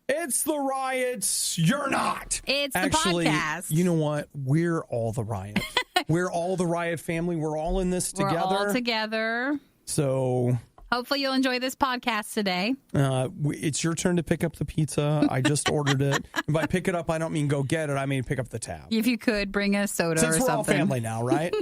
It's the riots. You're not. It's Actually, the podcast. You know what? We're all the riot. We're all the riot family. We're all in this together. We're all together. So hopefully you'll enjoy this podcast today. It's your turn to pick up the pizza. I just ordered it. And by pick it up, I don't mean go get it. I mean pick up the tab. If you could, bring a soda Since or we're something. all family now, right?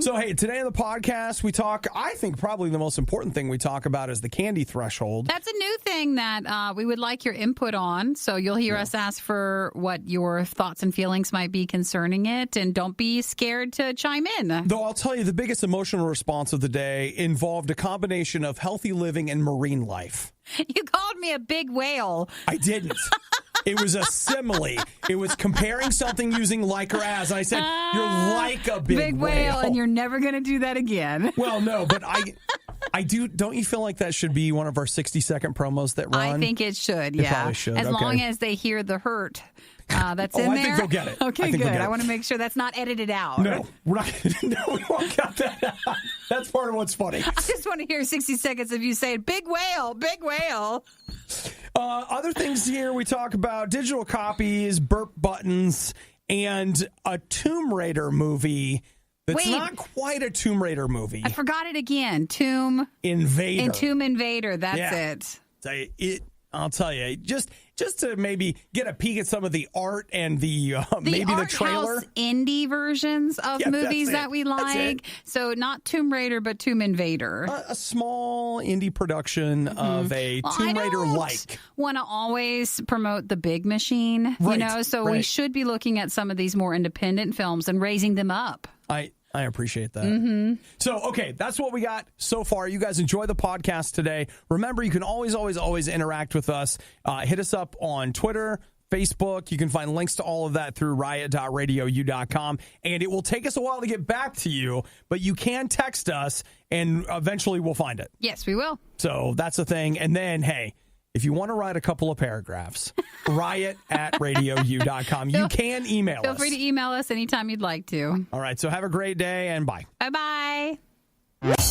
So, hey, today on the podcast, we talk, I think probably the most important thing we talk about is the candy threshold. That's a new thing that we would like your input on. So you'll hear us ask for what your thoughts and feelings might be concerning it. And don't be scared to chime in. Though I'll tell you, the biggest emotional response of the day involved a combination of healthy living and marine life. You called me a big whale. I didn't. It was a simile. It was comparing something using like or as. I said, you're like a big whale. And you're never going to do that again. Well, no, but I do. Don't you feel like that should be one of our 60-second promos that run? I think it should, It yeah. probably should. As Okay. long as they hear the hurt that's in I there. think they'll get it. Okay, good. I want to make sure that's not edited out. No, we're not. No, we won't cut that out. That's part of what's funny. I just want to hear 60 seconds of you saying, big whale, big whale. Other things here, we talk about digital copies, burp buttons, and a Tomb Raider movie that's not quite a Tomb Raider movie. I forgot it again. Tomb Invader. Tomb Invader. That's it. I'll tell you, just to maybe get a peek at some of the art and the maybe the trailer. House indie versions of movies that we like. So not Tomb Raider, but Tomb Invader. A small indie production of a Tomb Raider-like. Want to always promote the big machine, Right, So we should be looking at some of these more independent films and raising them up. I appreciate that. Mm-hmm. So, okay, that's what we got so far. You guys enjoy the podcast today. Remember, you can always interact with us. Hit us up on Twitter, Facebook. You can find links to all of that through riot.radiou.com. And it will take us a while to get back to you, but you can text us, and eventually we'll find it. Yes, we will. So that's the thing. And then, hey, if you want to write a couple of paragraphs, riot@radiou.com. You can email us. Feel free to email us anytime you'd like to. All right, so have a great day, and bye. Bye-bye.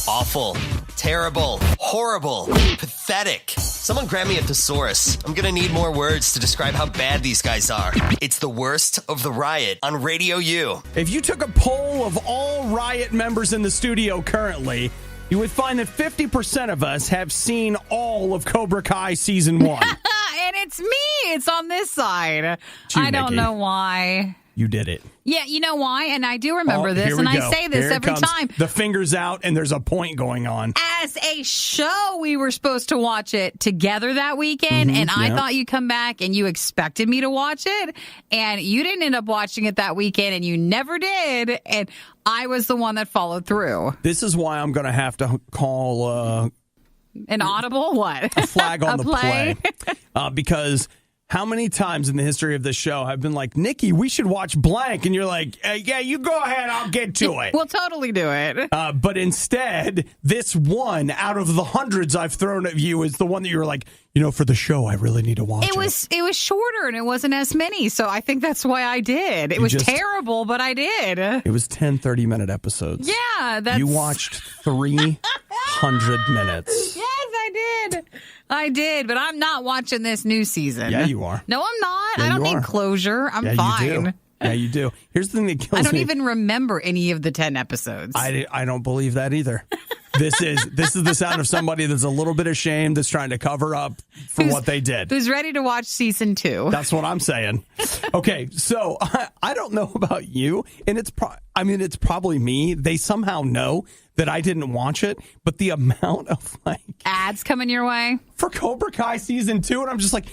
Awful, terrible, horrible, pathetic. Someone grab me a thesaurus. I'm gonna need more words to describe how bad these guys are. It's the worst of the Riot on Radio U. If you took a poll of all Riot members in the studio currently, you would find that 50% of us have seen all of Cobra Kai Season 1. And it's me. It's on this side. It's you, I don't Nikki. know why. You did it. Yeah, you know why? And I do remember this, here we and go. I say this Here it every comes. time. The finger's out, and there's a point going on. As a show, we were supposed to watch it together that weekend, and I thought you'd come back and you expected me to watch it, and you didn't end up watching it that weekend, and you never did, and I was the one that followed through. This is why I'm going to have to call An audible? What? a flag on A the play. Because how many times in the history of this show I've been like, Nikki, we should watch blank. And you're like, yeah, you go ahead. I'll get to it. We'll totally do it. But instead, this one out of the hundreds I've thrown at you is the one that you were like, for the show, I really need to watch it. It was shorter and it wasn't as many. So I think that's why I did. It was terrible, but I did. It was 10 30-minute episodes. Yeah. You watched 300 minutes. Yes, I did, but I'm not watching this new season. Yeah, you are. No, I'm not. Yeah, I don't you need are. closure. I'm Yeah, fine. You do. Yeah, you do. Here's the thing that kills me. I don't even remember any of the 10 episodes. I don't believe that either. This is the sound of somebody that's a little bit ashamed, that's trying to cover up for what they did. Who's ready to watch season 2? That's what I'm saying. Okay, so I don't know about you, and it's probably me. They somehow know that I didn't watch it, but the amount of ads coming your way for Cobra Kai season 2, and I'm just like,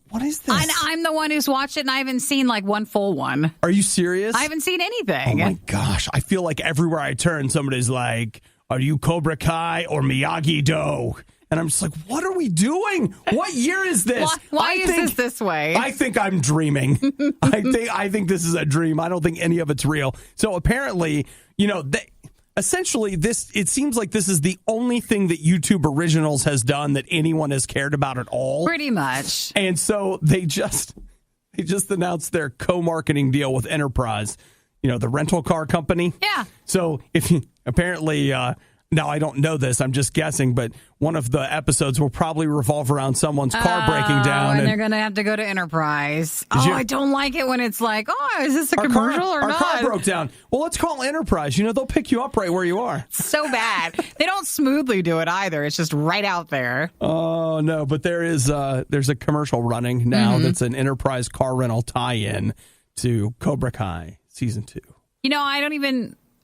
what is this? I'm the one who's watched it, and I haven't seen one full one. Are you serious? I haven't seen anything. Oh my gosh, I feel like everywhere I turn, somebody's like, "Are you Cobra Kai or Miyagi-Do?" And I'm just like, what are we doing? What year is this? Why is this way? I think I'm dreaming. I think this is a dream. I don't think any of it's real. So apparently, essentially, it seems like this is the only thing that YouTube Originals has done that anyone has cared about at all. Pretty much. And so they just announced their co-marketing deal with Enterprise, the rental car company. Yeah. So apparently Now, I don't know this. I'm just guessing, but one of the episodes will probably revolve around someone's car breaking down. And they're going to have to go to Enterprise. I don't like it when it's like, is this a commercial or not? Our car broke down. Well, let's call Enterprise. They'll pick you up right where you are. So bad. They don't smoothly do it either. It's just right out there. Oh, no. But there's a commercial running now that's an Enterprise car rental tie-in to Cobra Kai Season 2. I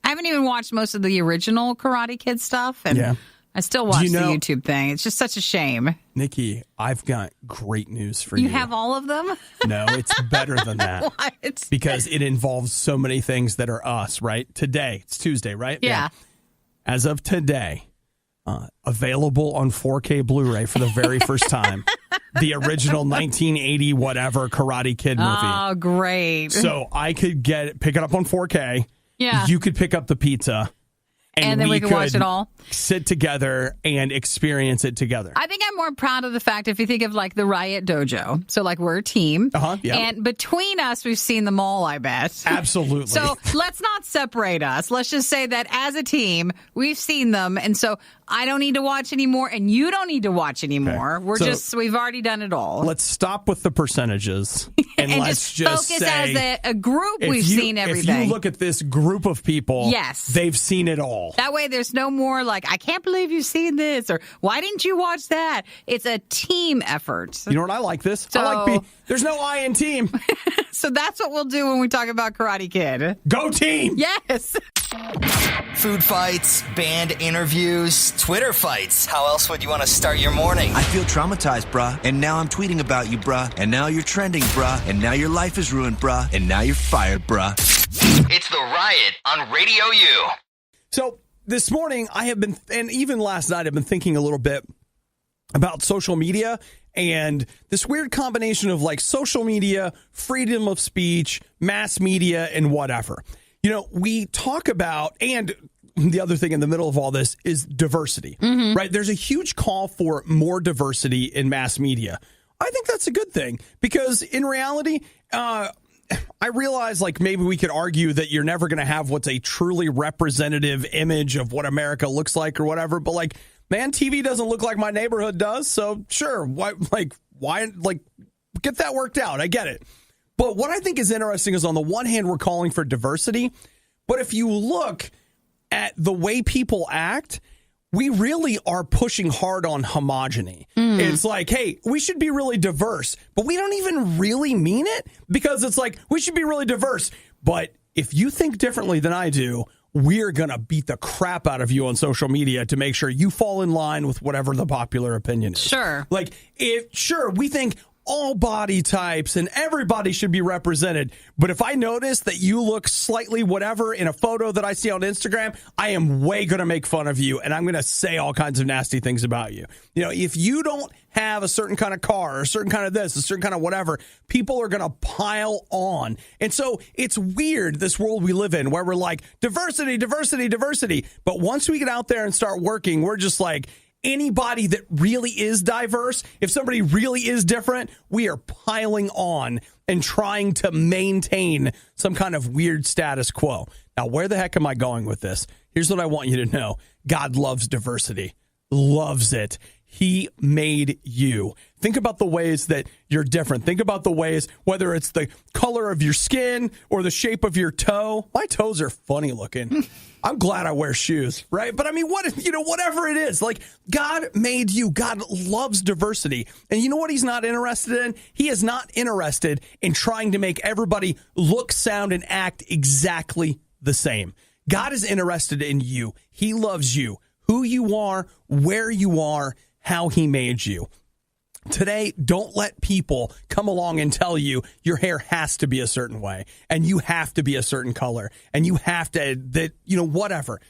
haven't even watched most of the original Karate Kid stuff, and I still watch the YouTube thing. It's just such a shame. Nikki, I've got great news for you. You have all of them? No, it's better than that. What? Because it involves so many things that are us, right? Today, it's Tuesday, right? Yeah. As of today, available on 4K Blu-ray for the very first time. The original 1980 whatever Karate Kid movie. Oh, great. So I could pick it up on 4K. Yeah. You could pick up the pizza. And then we could watch it all. Sit together and experience it together. I think I'm more proud of the fact, if you think of like the RIOT Dojo. So like we're a team. Yeah. And between us, we've seen them all, I bet. Absolutely. So let's not separate us. Let's just say that as a team, we've seen them. And so I don't need to watch anymore and you don't need to watch anymore. Okay. We've already done it all. Let's stop with the percentages. And let's just focus say, as a group, we've seen everything. If you look at this group of people, yes, they've seen it all. That way there's no more like, I can't believe you've seen this, or why didn't you watch that? It's a team effort. You know what? I like this. There's no I in team. So that's what we'll do when we talk about Karate Kid. Go team! Yes! Food fights, band interviews, Twitter fights. How else would you want to start your morning? I feel traumatized, bruh. And now I'm tweeting about you, bruh. And now you're trending, bruh. And now your life is ruined, bruh. And now you're fired, bruh. It's the Riot on RadioU. So this morning I have been, and even last night I've been thinking a little bit about social media and this weird combination of like social media, freedom of speech, mass media, and whatever. We talk about, and the other thing in the middle of all this is diversity, right? There's a huge call for more diversity in mass media. I think that's a good thing because in reality, I realize like maybe we could argue that you're never going to have what's a truly representative image of what America looks like or whatever. But like, man, TV doesn't look like my neighborhood does. So sure. Why get that worked out? I get it. But what I think is interesting is on the one hand, we're calling for diversity. But if you look at the way people act, we really are pushing hard on homogeny. It's like, hey, we should be really diverse, but we don't even really mean it because it's like, we should be really diverse. But if you think differently than I do, we're going to beat the crap out of you on social media to make sure you fall in line with whatever the popular opinion is. Sure. Like, we think all body types and everybody should be represented. But if I notice that you look slightly whatever in a photo that I see on Instagram, I am way going to make fun of you and I'm going to say all kinds of nasty things about you. If you don't have a certain kind of car or a certain kind of this, a certain kind of whatever, people are going to pile on. And so it's weird, this world we live in where we're like diversity, diversity, diversity. But once we get out there and start working, we're just like, anybody that really is diverse, if somebody really is different, we are piling on and trying to maintain some kind of weird status quo. Now, where the heck am I going with this? Here's what I want you to know. God loves diversity, loves it. He made you. Think about the ways that you're different. Think about the ways, whether it's the color of your skin or the shape of your toe. My toes are funny looking. I'm glad I wear shoes, right? But I mean, whatever it is, like God made you. God loves diversity. And you know what he's not interested in? He is not interested in trying to make everybody look, sound, and act exactly the same. God is interested in you. He loves you, who you are, where you are, how he made you. Today, don't let people come along and tell you your hair has to be a certain way and you have to be a certain color and you have to, whatever.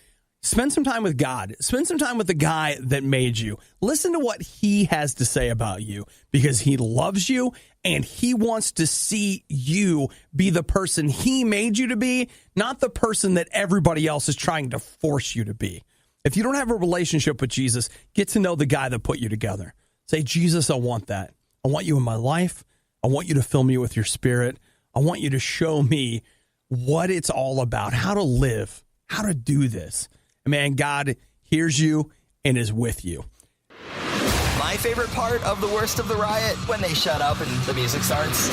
Spend some time with God. Spend some time with the guy that made you. Listen to what he has to say about you because he loves you and he wants to see you be the person he made you to be, not the person that everybody else is trying to force you to be. If you don't have a relationship with Jesus, get to know the guy that put you together. Say, Jesus, I want that. I want you in my life. I want you to fill me with your spirit. I want you to show me what it's all about, how to live, how to do this. And man, God, hears you, and is with you. My favorite part of the worst of the riot, when they shut up and the music starts.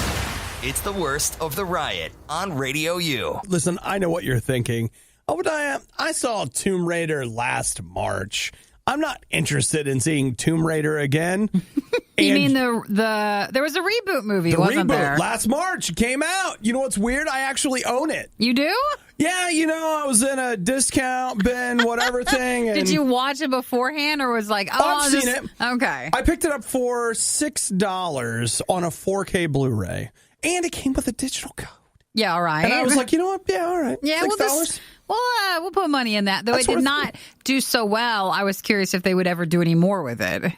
It's the worst of the riot on RadioU. Listen, I know what you're thinking. Obadiah, I saw Tomb Raider last March. I'm not interested in seeing Tomb Raider again. You mean there was a reboot movie, wasn't there? Last March came out. You know what's weird? I actually own it. You do? Yeah, I was in a discount bin, whatever thing. And Did you watch it beforehand or was like, I've seen it. Okay. I picked it up for $6 on a 4K Blu-ray, and it came with a digital code. Yeah, all right. And I was like, you know what? Yeah, all right. Yeah, $6. We'll put money in that. Though That's it did not do so well, I was curious if they would ever do any more with it.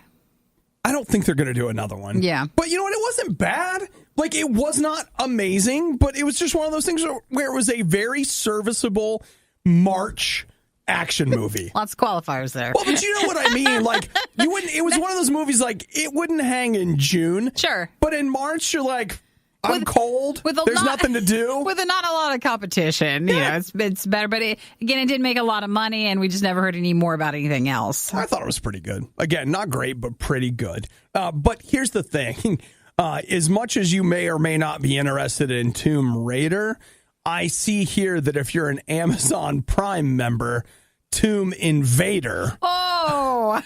I don't think they're going to do another one. Yeah. But you know what? It wasn't bad. Like, it was not amazing, but it was just one of those things where it was a very serviceable March action movie. Lots of qualifiers there. Well, but you know what I mean? Like, it was one of those movies, like, it wouldn't hang in June. Sure. But in March, you're like, I'm cold. There's nothing to do. With not a lot of competition. Yeah. It's better. But it did make a lot of money, and we just never heard any more about anything else. I thought it was pretty good. Again, not great, but pretty good. But here's the thing. As much as you may or may not be interested in Tomb Raider, I see here that if you're an Amazon Prime member, Tomb Invader. Oh,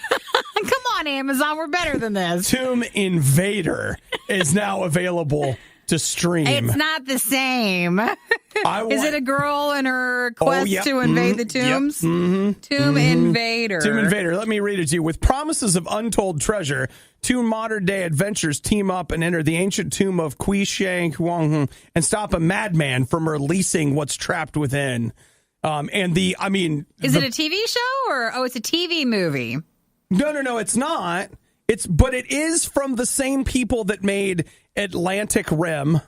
come on, Amazon. We're better than this. Tomb Invader is now available to stream. It's not the same. Is it a girl in her quest to invade the tombs? Tomb Invader. Tomb Invader. Let me read it to you. With promises of untold treasure, two modern-day adventurers team up and enter the ancient tomb of Kui Shang Huang and stop a madman from releasing what's trapped within. Is it a TV show or it's a TV movie? No, it's not. But it is from the same people that made Atlantic Rim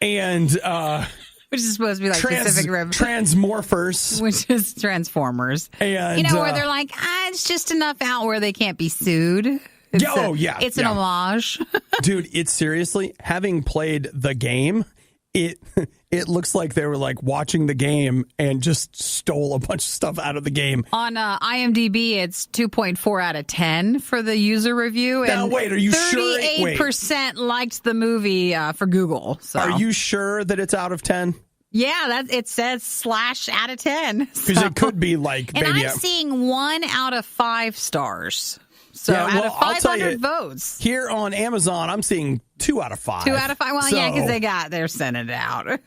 and which is supposed to be like Pacific Rim. Transmorphers. Which is Transformers. And where they're like, it's just enough out where they can't be sued. It's an homage. Dude, it's seriously, having played the game, it looks like they were like watching the game and just stole a bunch of stuff out of the game. On IMDb, it's 2.4 out of 10 for the user review. Now, and wait, are you sure? 38% liked the movie for Google. So. Are you sure that it's out of 10? Yeah, it says / out of 10. Because it could be like, and I'm seeing 1 out of 5 stars. So out of 500 votes. Here on Amazon, I'm seeing 2 out of 5. 2 out of 5. Well, because they're sending it out.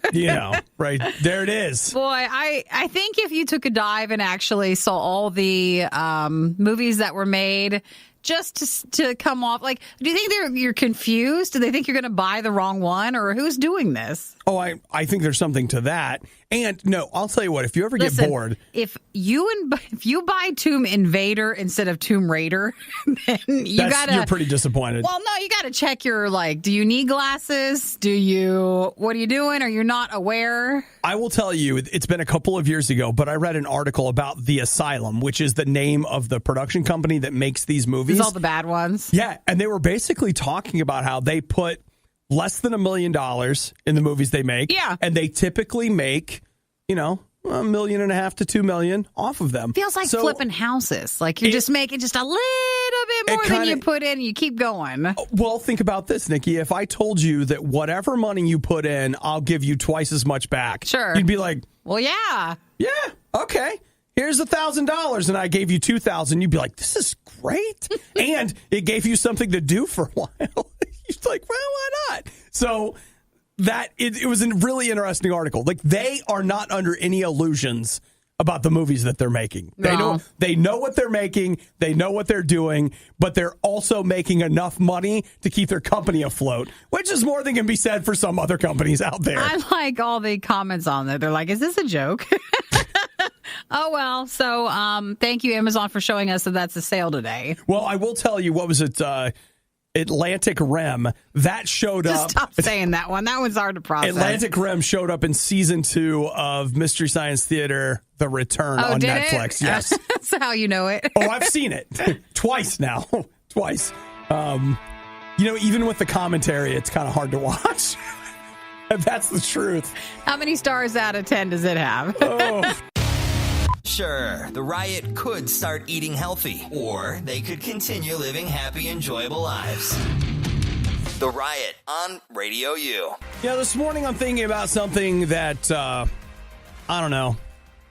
Right there it is. Boy, I think if you took a dive and actually saw all the movies that were made just to come off, like, do you think you're confused? Do they think you're going to buy the wrong one, or who's doing this? Oh, I think there's something to that. And no, I'll tell you what, if you ever get bored. If you buy Tomb Invader instead of Tomb Raider, then you're pretty disappointed. Well, no, you got to check your, do you need glasses? What are you doing? Are you not aware? I will tell you, it's been a couple of years ago, but I read an article about The Asylum, which is the name of the production company that makes these movies. All the bad ones. Yeah, and they were basically talking about how they put less than $1 million in the movies they make. Yeah. And they typically make, $1.5 million to $2 million off of them. Feels like flipping houses. Like you're just making just a little bit more than you put in and you keep going. Well, think about this, Nikki. If I told you that whatever money you put in, I'll give you twice as much back. Sure. You'd be like, well, yeah. Yeah, okay. Here's $1,000 and I gave you $2,000. You'd be like, this is great. And it gave you something to do for a while. You're like, well, why not? So it was a really interesting article. Like, they are not under any illusions about the movies that they're making. No. They know what they're making. They know what they're doing, but they're also making enough money to keep their company afloat, which is more than can be said for some other companies out there. I like all the comments on there. They're like, is this a joke? Oh, well. So thank you, Amazon, for showing us that that's a sale today. Well, I will tell you, what was it? Atlantic Rim, that showed up. Just stop saying that one. That one's hard to process. Atlantic Rim showed up in season 2 of Mystery Science Theater: The Return on Netflix. Yes. That's how you know it. Oh, I've seen it twice now. Twice. Even with the commentary, it's kind of hard to watch. That's the truth. How many stars out of 10 does it have? Oh. Sure, the Riot could start eating healthy, or they could continue living happy, enjoyable lives. The Riot on RadioU. Yeah, this morning I'm thinking about something that, I don't know,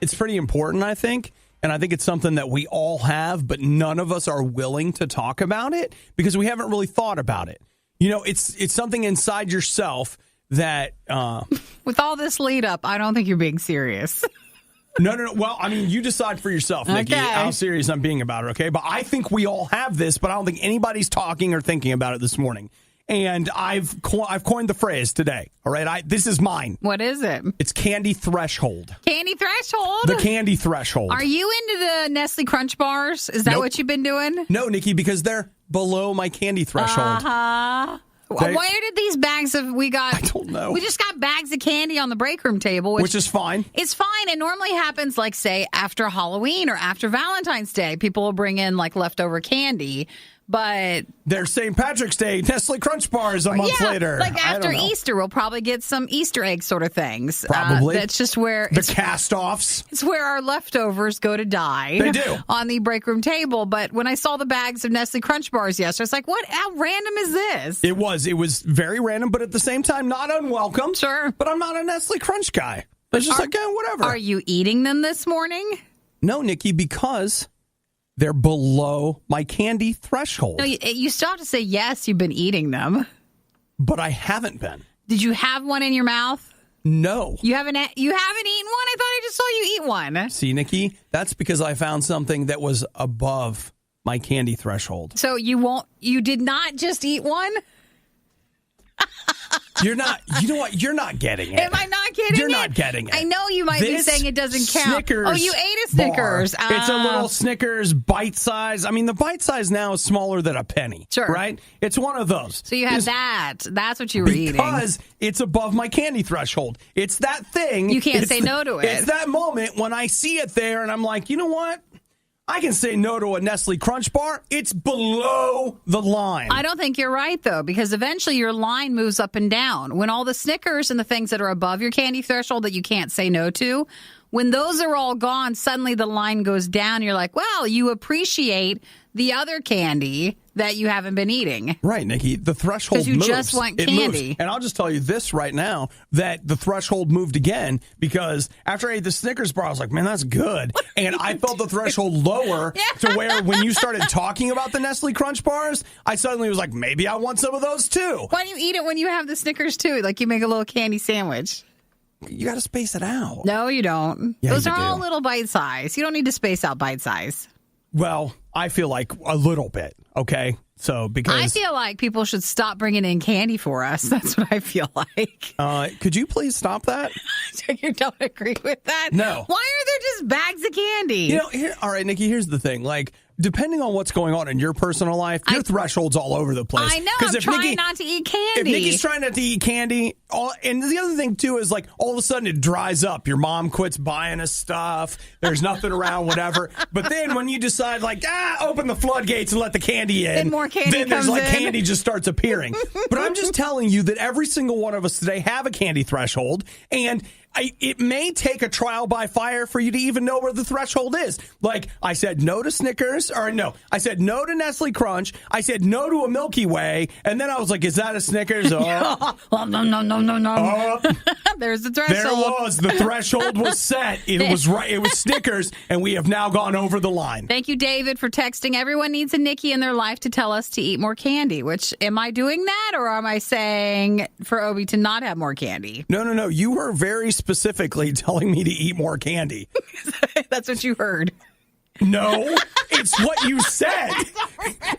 it's pretty important, I think. And I think it's something that we all have, but none of us are willing to talk about it because we haven't really thought about it. You know, it's something inside yourself that... With all this lead up, I don't think you're being serious. No. Well, I mean, you decide for yourself, Nikki, how serious I'm being about it, okay? But I think we all have this, but I don't think anybody's talking or thinking about it this morning. And I've coined the phrase today, all right? This is mine. What is it? It's candy threshold. Candy threshold? The candy threshold. Are you into the Nestle Crunch bars? Is that what you've been doing? No, Nikki, because they're below my candy threshold. Uh-huh. Where did these bags of we got? I don't know. We just got bags of candy on the break room table, which is fine. It's fine. It normally happens, like, say, after Halloween or after Valentine's Day. People will bring in, like, leftover candy. But there's St. Patrick's Day, Nestle Crunch bars a month later. Like after Easter, we'll probably get some Easter egg sort of things. Probably. That's just where the cast-offs. It's where our leftovers go to die. They do. On the break room table. But when I saw the bags of Nestle Crunch bars yesterday, I was like, what? How random is this? It was very random, but at the same time, not unwelcome. Sure. But I'm not a Nestle Crunch guy. It's just whatever. Are you eating them this morning? No, Nikki, because they're below my candy threshold. No, you still have to say yes, you've been eating them. But I haven't been. Did you have one in your mouth? No. You haven't eaten one? I thought I just saw you eat one. See, Nikki, that's because I found something that was above my candy threshold. So you did not just eat one? You know what? You're not getting it. Am I not getting it? You're not getting it. I know you might be saying it doesn't count. Snickers you ate a Snickers. Bar. It's a little Snickers bite size. I mean, the bite size now is smaller than a penny. Sure. Right? It's one of those. So you have that. That's what you were eating. Because it's above my candy threshold. It's that thing. You can't say no to it. It's that moment when I see it there and I'm like, you know what? I can say no to a Nestle Crunch bar. It's below the line. I don't think you're right, though, because eventually your line moves up and down. When all the Snickers and the things that are above your candy threshold that you can't say no to, when those are all gone, suddenly the line goes down. You're like, well, you appreciate the other candy that you haven't been eating. Right, Nikki. The threshold moves. Because you just want candy. Moves. And I'll just tell you this right now, that the threshold moved again because after I ate the Snickers bar, I was like, man, that's good. And I felt the threshold lower to where when you started talking about the Nestle Crunch bars, I suddenly was like, maybe I want some of those too. Why do you eat it when you have the Snickers too? Like you make a little candy sandwich. You got to space it out. No, you don't. Yeah, those are all little bite size. You don't need to space out bite size. Well, I feel like a little bit, okay? So because I feel like people should stop bringing in candy for us. That's what I feel like. Could you please stop that? You don't agree with that? No. Why are there just bags of candy? You know, all right, Nikki, here's the thing. Like, depending on what's going on in your personal life, your threshold's all over the place. I know. I'm trying not to eat candy. If Nikki's trying not to eat candy, and the other thing, too, is like all of a sudden it dries up. Your mom quits buying us stuff. There's nothing around, whatever. But then when you decide, like, open the floodgates and let the candy in, then more candy then there's comes like in. candy just starts appearing. But I'm just telling you that every single one of us today have a candy threshold, and it may take a trial by fire for you to even know where the threshold is. Like, I said no to Snickers, I said no to Nestle Crunch, I said no to a Milky Way, and then I was like, is that a Snickers? No. There's the threshold. There was. The threshold was set. It was right. It was Snickers, and we have now gone over the line. Thank you, David, for texting. Everyone needs a Nikki in their life to tell us to eat more candy, which, am I doing that, or am I saying for Obi to not have more candy? No. You were very specifically telling me to eat more candy. That's what you heard. No, it's what you said.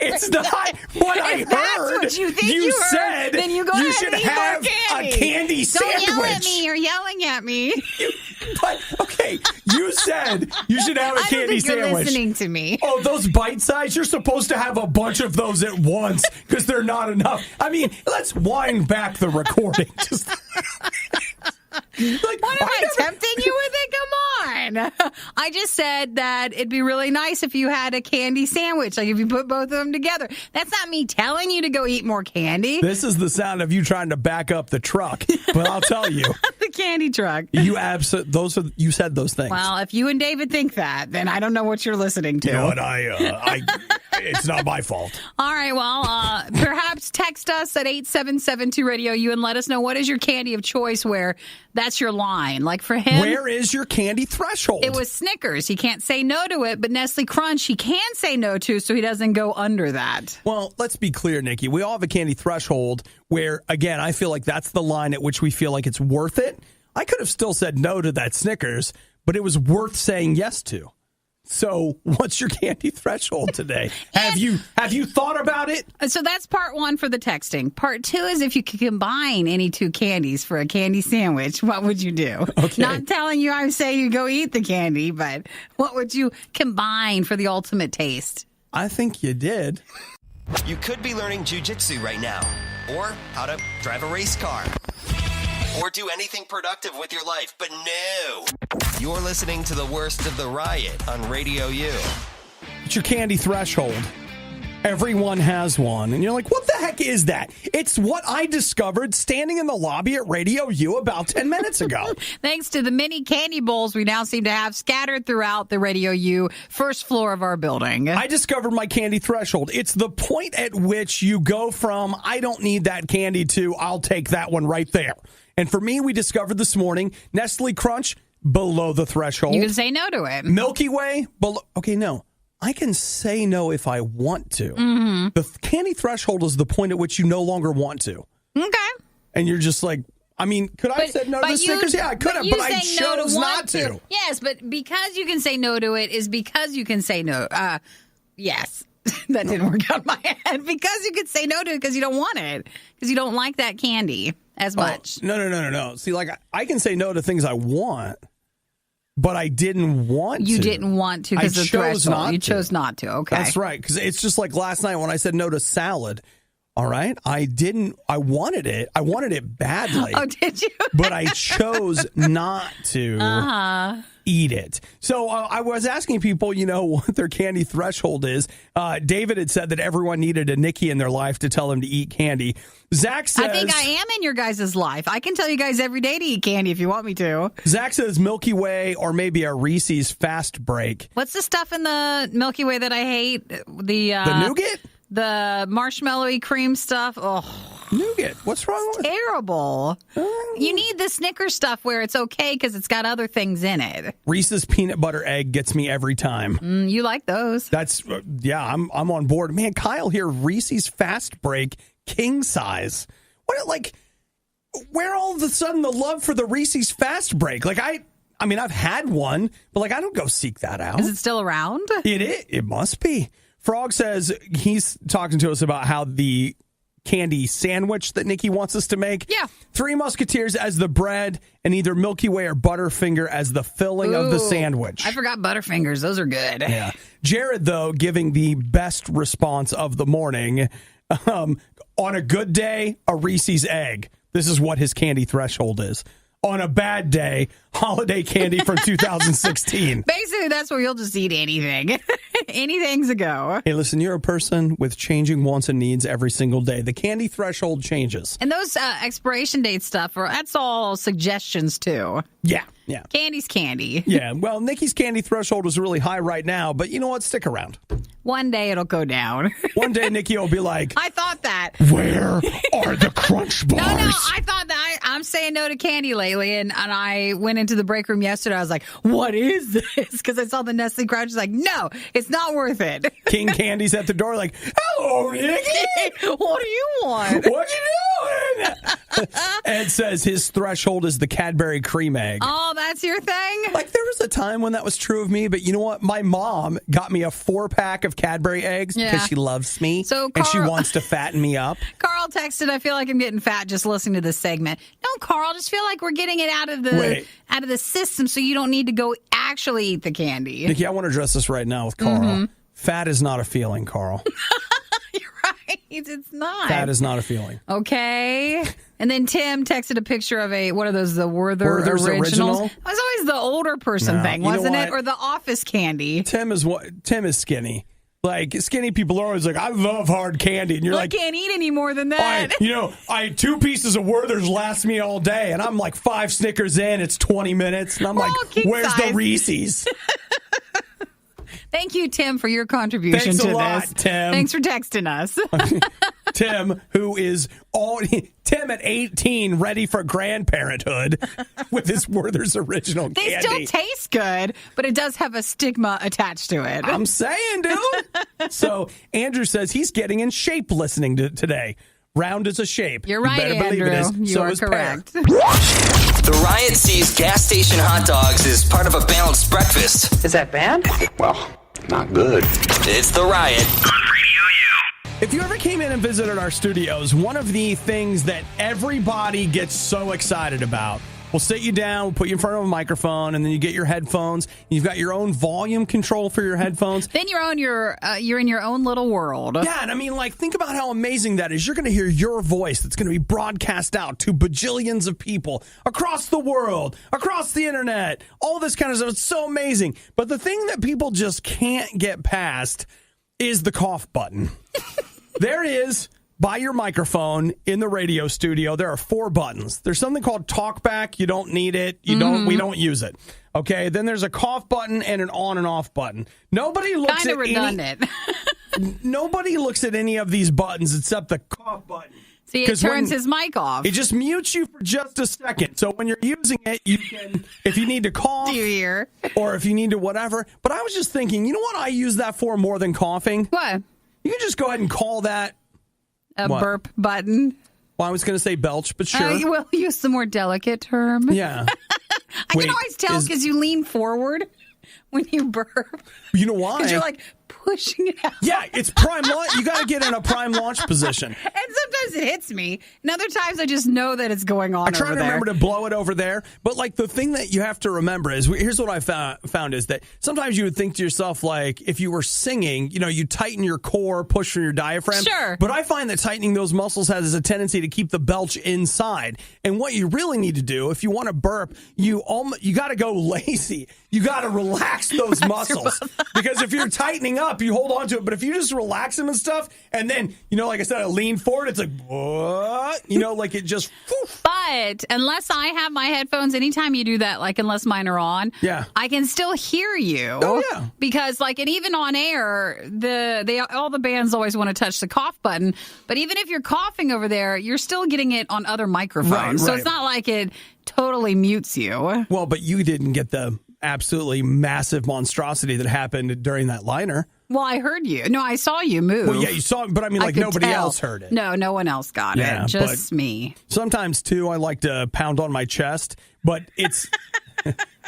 It's not what I heard. That's what you think you said. Then you go you ahead should and eat have more candy. a candy sandwich. Don't yell at me. You're yelling at me. But okay, you said you should have a candy sandwich. You're listening to me. Oh, those bite size, you're supposed to have a bunch of those at once because they're not enough. I mean, let's wind back the recording. Just like, what am I tempting you with it? Come on. I just said that it'd be really nice if you had a candy sandwich, like if you put both of them together. That's not me telling you to go eat more candy. This is the sound of you trying to back up the truck. But I'll tell you, candy truck. You said those things. Well, if you and David think that, then I don't know what you're listening to. You know what? It's not my fault. All right, well, perhaps text us at 877-2RADIO-U and let us know what is your candy of choice where that's your line. Like for him, where is your candy threshold? It was Snickers. He can't say no to it, but Nestle Crunch he can say no to, so he doesn't go under that. Well, let's be clear, Nikki. We all have a candy threshold where, again, I feel like that's the line at which we feel like it's worth it. I could have still said no to that Snickers, but it was worth saying yes to. So what's your candy threshold today? Have you thought about it? So that's part one for the texting. Part two is if you could combine any two candies for a candy sandwich, what would you do? Okay. Not telling you I'm saying you go eat the candy, but what would you combine for the ultimate taste? I think you did. You could be learning jiu-jitsu right now, or how to drive a race car, or do anything productive with your life, but no. You're listening to the worst of the riot on RadioU. It's your candy threshold. Everyone has one. And you're like, what the heck is that? It's what I discovered standing in the lobby at RadioU about 10 minutes ago. Thanks to the many candy bowls we now seem to have scattered throughout the RadioU first floor of our building. I discovered my candy threshold. It's the point at which you go from, I don't need that candy, to, I'll take that one right there. And for me, we discovered this morning, Nestle Crunch, below the threshold. You can say no to it. Milky Way, below. Okay, no. I can say no if I want to. Mm-hmm. The candy threshold is the point at which you no longer want to. Okay. And you're just like, I mean, could I have said no to Snickers? Yeah, I could have, but I chose not to. Yes, but because you can say no to it is because you can say no. Yes. That didn't work out in my head. Because you can say no to it because you don't want it. Because you don't like that candy as much. No. See, like, I can say no to things I want. But I didn't want to. You didn't want to because of the threshold. You chose not to. Okay. That's right. Because it's just like last night when I said no to salad. All right. I wanted it. I wanted it badly. Oh, did you? But I chose not to eat it. So I was asking people, what their candy threshold is. David had said that everyone needed a Nikki in their life to tell them to eat candy. Zach says, I think I am in your guys' life. I can tell you guys every day to eat candy if you want me to. Zach says Milky Way or maybe a Reese's Fast Break. What's the stuff in the Milky Way that I hate? The nougat? The marshmallowy cream stuff. Oh, nougat. What's wrong with it? Terrible. You need the Snickers stuff where it's okay because it's got other things in it. Reese's peanut butter egg gets me every time. You like those? That's I'm on board. Man, Kyle here, Reese's Fast Break king size. What, like, where all of a sudden the love for the Reese's Fast Break? Like, I mean, I've had one, but like, I don't go seek that out. Is it still around? It is. It must be. Frog says he's talking to us about how the candy sandwich that Nikki wants us to make. Yeah. 3 Musketeers as the bread and either Milky Way or Butterfinger as the filling of the sandwich. I forgot Butterfingers. Those are good. Yeah. Jared, though, giving the best response of the morning. On a good day, a Reese's egg. This is what his candy threshold is. On a bad day, holiday candy from 2016. Basically, that's where you'll just eat anything. Anything's a go. Hey, listen, you're a person with changing wants and needs every single day. The candy threshold changes. And those expiration date stuff, that's all suggestions, too. Yeah. Candy's candy. Yeah, well, Nikki's candy threshold is really high right now, but you know what? Stick around. One day it'll go down. One day Nikki will be like, I thought that. Where are the Crunch Bars? No, I thought that. I'm saying no to candy lately, and I went into the break room yesterday. I was like, what is this? Because I saw the Nestle Crunch. I was like, no, it's not worth it. King Candy's at the door like, hello, Nikki. What do you want? What you doing? Ed says his threshold is the Cadbury cream egg. Oh, that's your thing? Like, there was a time when that was true of me, but you know what? My mom got me a 4-pack of Cadbury eggs because she loves me and she wants to fatten me up. Carl texted, I feel like I'm getting fat just listening to this segment. No, Carl, just feel like we're getting it out of the system so you don't need to go actually eat the candy. Nikki, I want to address this right now with Carl. Mm-hmm. Fat is not a feeling, Carl. You're right. It's not. Fat is not a feeling. Okay. And then Tim texted a picture of what are those, the Werther's Originals? It was always the older person thing, wasn't it? Or the office candy. Tim is skinny. Like, skinny people are always like, I love hard candy. And you're I can't eat any more than that. I 2 pieces of Werther's last me all day. And I'm like 5 Snickers in. It's 20 minutes. And I'm like, where's the Reese's? Thank you, Tim, for your contribution Thanks to a lot, this. Tim. Thanks for texting us. Tim, who is Tim at 18, ready for grandparenthood with his Werther's original candy. They still taste good, but it does have a stigma attached to it. I'm saying, dude. So Andrew says he's getting in shape listening to today. Round is a shape. You're right, you better Andrew. believe it is. You are correct. The Riot sees gas station hot dogs as part of a balanced breakfast. Is that bad? Well, not good. It's The Riot on RadioU. If you ever came in and visited our studios, one of the things that everybody gets so excited about, we'll sit you down, we'll put you in front of a microphone, and then you get your headphones. You've got your own volume control for your headphones. Then you're in your own little world. Yeah, and I mean, like, think about how amazing that is. You're going to hear your voice that's going to be broadcast out to bajillions of people across the world, across the internet, all this kind of stuff. It's so amazing. But the thing that people just can't get past is the cough button. There is, by your microphone in the radio studio, there are 4 buttons. There's something called talkback. You don't need it. We don't use it. Okay. Then there's a cough button and an on and off button. Nobody looks kind of redundant. Nobody looks at any of these buttons except the cough button. See, it turns his mic off. It just mutes you for just a second. So when you're using it, you can, if you need to cough, Do you hear? or if you need to whatever. But I was just thinking, you know what I use that for more than coughing? What? You can just go ahead and call that A What? burp button. Well, I was going to say belch, but sure. We'll use the more delicate term. Yeah. I can always tell because you lean forward when you burp. You know why? Because you're like pushing it out. Yeah, it's prime launch. You got to get in a prime launch position. And sometimes it hits me. And other times I just know that it's going on I try over to there. remember to blow it over there. But, like, the thing that you have to remember is, here's what I found is that sometimes you would think to yourself, like, if you were singing, you tighten your core, push from your diaphragm. Sure. But I find that tightening those muscles has a tendency to keep the belch inside. And what you really need to do, if you want to burp, you got to go lazy. You got to relax those muscles. Because if you're tightening up, you hold on to it. But if you just relax them and stuff, and then, like I said, I lean forward, it's like, what? Like it just... Woof. But unless I have my headphones, anytime you do that, like unless mine are on, yeah, I can still hear you. Oh, yeah. Because and even on air, all the bands always want to touch the cough button. But even if you're coughing over there, you're still getting it on other microphones. Right. So it's not like it totally mutes you. Well, but you didn't get the absolutely massive monstrosity that happened during that liner. Well, I heard you. No, I saw you move. Well, yeah, you saw it, but I mean, like, nobody else heard it. No one else got it. Just me. Sometimes, too, I like to pound on my chest, but it's...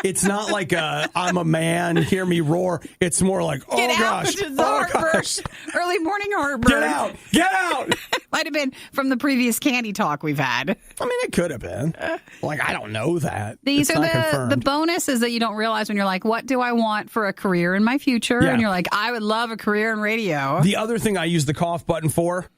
It's not like I'm a man, hear me roar. It's more like, oh, Get gosh. Get out. Oh, gosh. Early morning heartburn. Get out. Might have been from the previous candy talk we've had. I mean, it could have been. Like, I don't know that. These it's are not confirmed. the bonuses that you don't realize when you're like, what do I want for a career in my future? Yeah. And you're like, I would love a career in radio. The other thing I use the cough button for,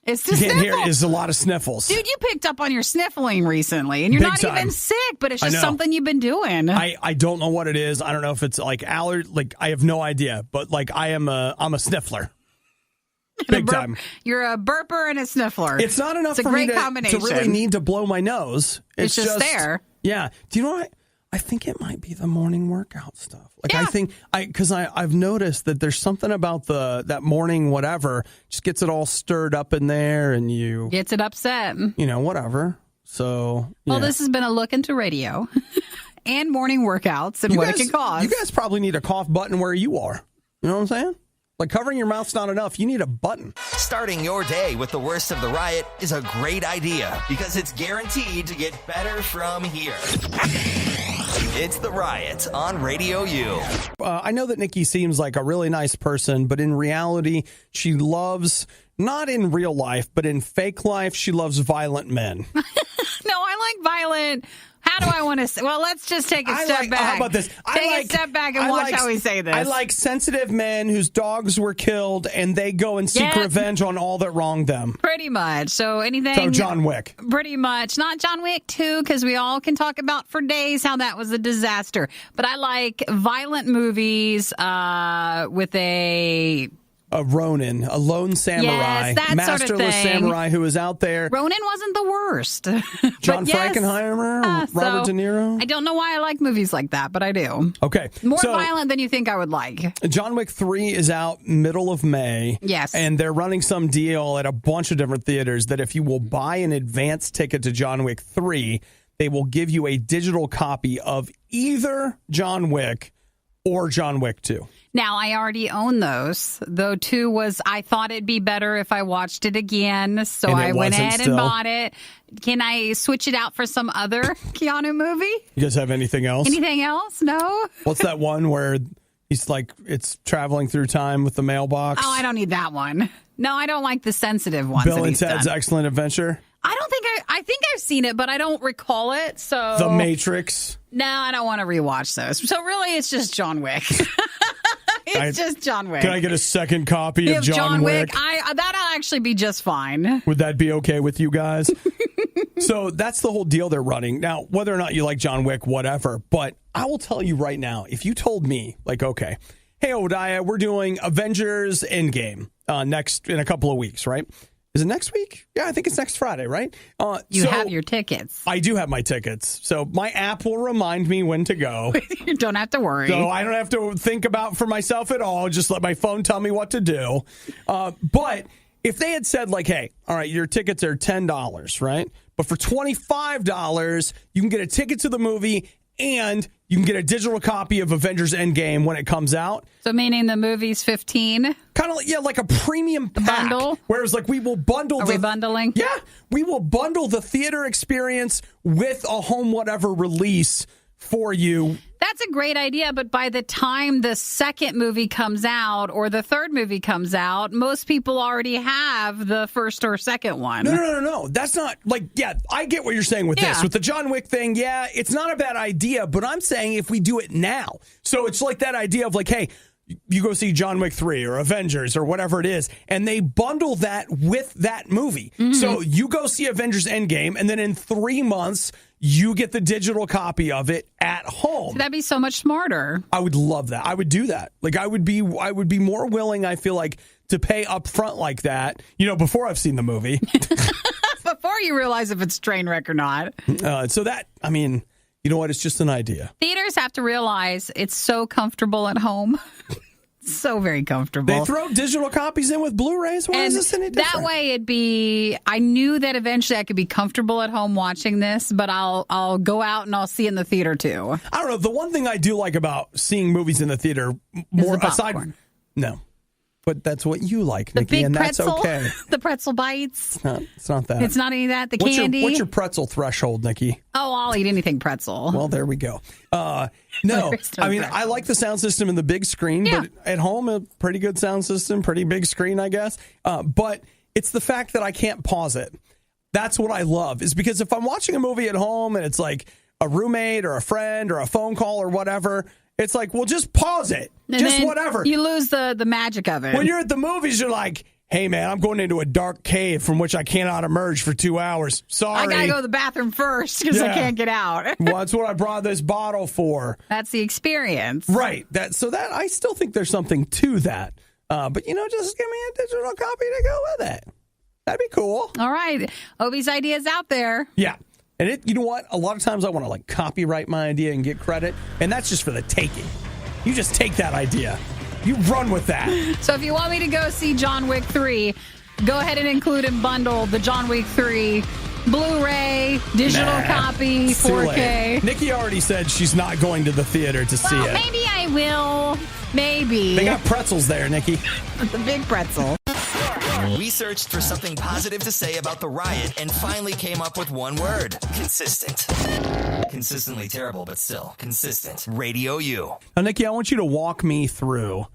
it's to you can't sniffle. hear, is a lot of sniffles. Dude, you picked up on your sniffling recently, and you're Big not time. even sick, but it's I just know. something you've been doing. I don't know what it is. I don't know if it's like allergy. Like, I have no idea. But, like, I'm a sniffler. Big time. You're a burper and a sniffler. It's not enough it's a for great me to combination. really need to blow my nose. It's just there. Yeah. Do you know what? I think it might be the morning workout stuff. Like, Yeah. I think because I've noticed that there's something about that morning whatever just gets it all stirred up in there, and you Gets it upset. whatever. So Well, yeah. this has been a look into radio and morning workouts and You what guys, it can cause. You guys probably need a cough button where you are. You know what I'm saying? Like, covering your mouth's not enough. You need a button. Starting your day with the worst of the Riot is a great idea because it's guaranteed to get better from here. It's The Riot on RadioU. I know that Nikki seems like a really nice person, but in reality, she loves, not in real life, but in fake life, she loves violent men. No, I like violent. How do I want to say? Well, let's just take a step back. How about this? Take a step back and watch how we say this. I like sensitive men whose dogs were killed and they go and seek revenge on all that wronged them. Pretty much. So anything. So John Wick. Pretty much. Not John Wick 2, because we all can talk about for days how that was a disaster. But I like violent movies with a Ronin, a lone samurai, Yes, that masterless sort of thing. samurai who is out there. Ronin wasn't the worst. John But yes, Frankenheimer, Robert De Niro. I don't know why I like movies like that, but I do. Okay. More so, violent than you think I would like. John Wick 3 is out middle of May. Yes. And they're running some deal at a bunch of different theaters that if you will buy an advance ticket to John Wick 3, they will give you a digital copy of either John Wick or John Wick 2. Now, I already own those, though 2 was, I thought it'd be better if I watched it again, so And it I went wasn't ahead still. and bought it. Can I switch it out for some other Keanu movie? You guys have anything else? Anything else? No? What's that one where he's like, it's traveling through time with the mailbox? Oh, I don't need that one. No, I don't like the sensitive ones. Bill that and he's Ted's done. Excellent Adventure? I don't think I think I've seen it, but I don't recall it, so. The Matrix? No, I don't want to rewatch those. So really, it's just John Wick. It's just John Wick. Can I get a second copy of John Wick? That'll actually be just fine. Would that be okay with you guys? So that's the whole deal they're running. Now, whether or not you like John Wick, whatever, but I will tell you right now, if you told me, like, okay, hey, Obadiah, we're doing Avengers Endgame in a couple of weeks, right? Is it next week? Yeah, I think it's next Friday, right? You have your tickets. I do have my tickets. So my app will remind me when to go. You don't have to worry. So I don't have to think about for myself at all. Just let my phone tell me what to do. But if they had said like, hey, all right, your tickets are $10, right? But for $25, you can get a ticket to the movie and you can get a digital copy of Avengers Endgame when it comes out. So meaning the movie's 15? Kind of like, like a premium pack. Bundle? Whereas like we will bundle Are we bundling? Yeah, we will bundle the theater experience with a home whatever release for you. That's a great idea, but by the time the second movie comes out or the third movie comes out, most people already have the first or second one. No. That's not like, yeah, I get what you're saying with this. With the John Wick thing, yeah, it's not a bad idea, but I'm saying if we do it now. So it's like that idea of like, hey, you go see John Wick 3 or Avengers or whatever it is, and they bundle that with that movie. Mm-hmm. So you go see Avengers Endgame, and then in 3 months, you get the digital copy of it at home. So that'd be so much smarter. I would love that. I would do that. Like I would be more willing, I feel like, to pay up front like that, before I've seen the movie. Before you realize if it's train wreck or not. So that, I mean, you know what? It's just an idea. Theaters have to realize it's so comfortable at home. So very comfortable. They throw digital copies in with Blu-rays. Why is this any different? That way it'd be, I knew that eventually I could be comfortable at home watching this, but I'll go out and I'll see it in the theater too. I don't know. The one thing I do like about seeing movies in the theater, more aside, no. But that's what you like, The Nikki, big and pretzel, that's okay. The pretzel bites. It's not that. It's not any of that. The candy. What's your pretzel threshold, Nikki? Oh, I'll eat anything pretzel. Well, there we go. No, I mean, I like the sound system and the big screen, but at home, a pretty good sound system, pretty big screen, I guess. But it's the fact that I can't pause it. That's what I love, is because if I'm watching a movie at home and it's like a roommate or a friend or a phone call or whatever, it's like, well, just pause it. And just whatever. You lose the magic of it. When you're at the movies, you're like, hey, man, I'm going into a dark cave from which I cannot emerge for 2 hours. Sorry. I got to go to the bathroom first because I can't get out. Well, that's what I brought this bottle for. That's the experience. Right. So I still think there's something to that. But, just give me a digital copy to go with it. That'd be cool. All right. Obi's idea's out there. Yeah. And you know what? A lot of times I want to copyright my idea and get credit. And that's just for the taking. You just take that idea. You run with that. So if you want me to go see John Wick 3, go ahead and include and bundle the John Wick 3 Blu-ray, digital copy, 4K. Nikki already said she's not going to the theater to see it. Maybe I will. Maybe. They got pretzels there, Nikki. The big pretzel. We searched for something positive to say about the riot and finally came up with one word. Consistent. Consistently terrible, but still consistent. RadioU. Now, Nikki, I want you to walk me through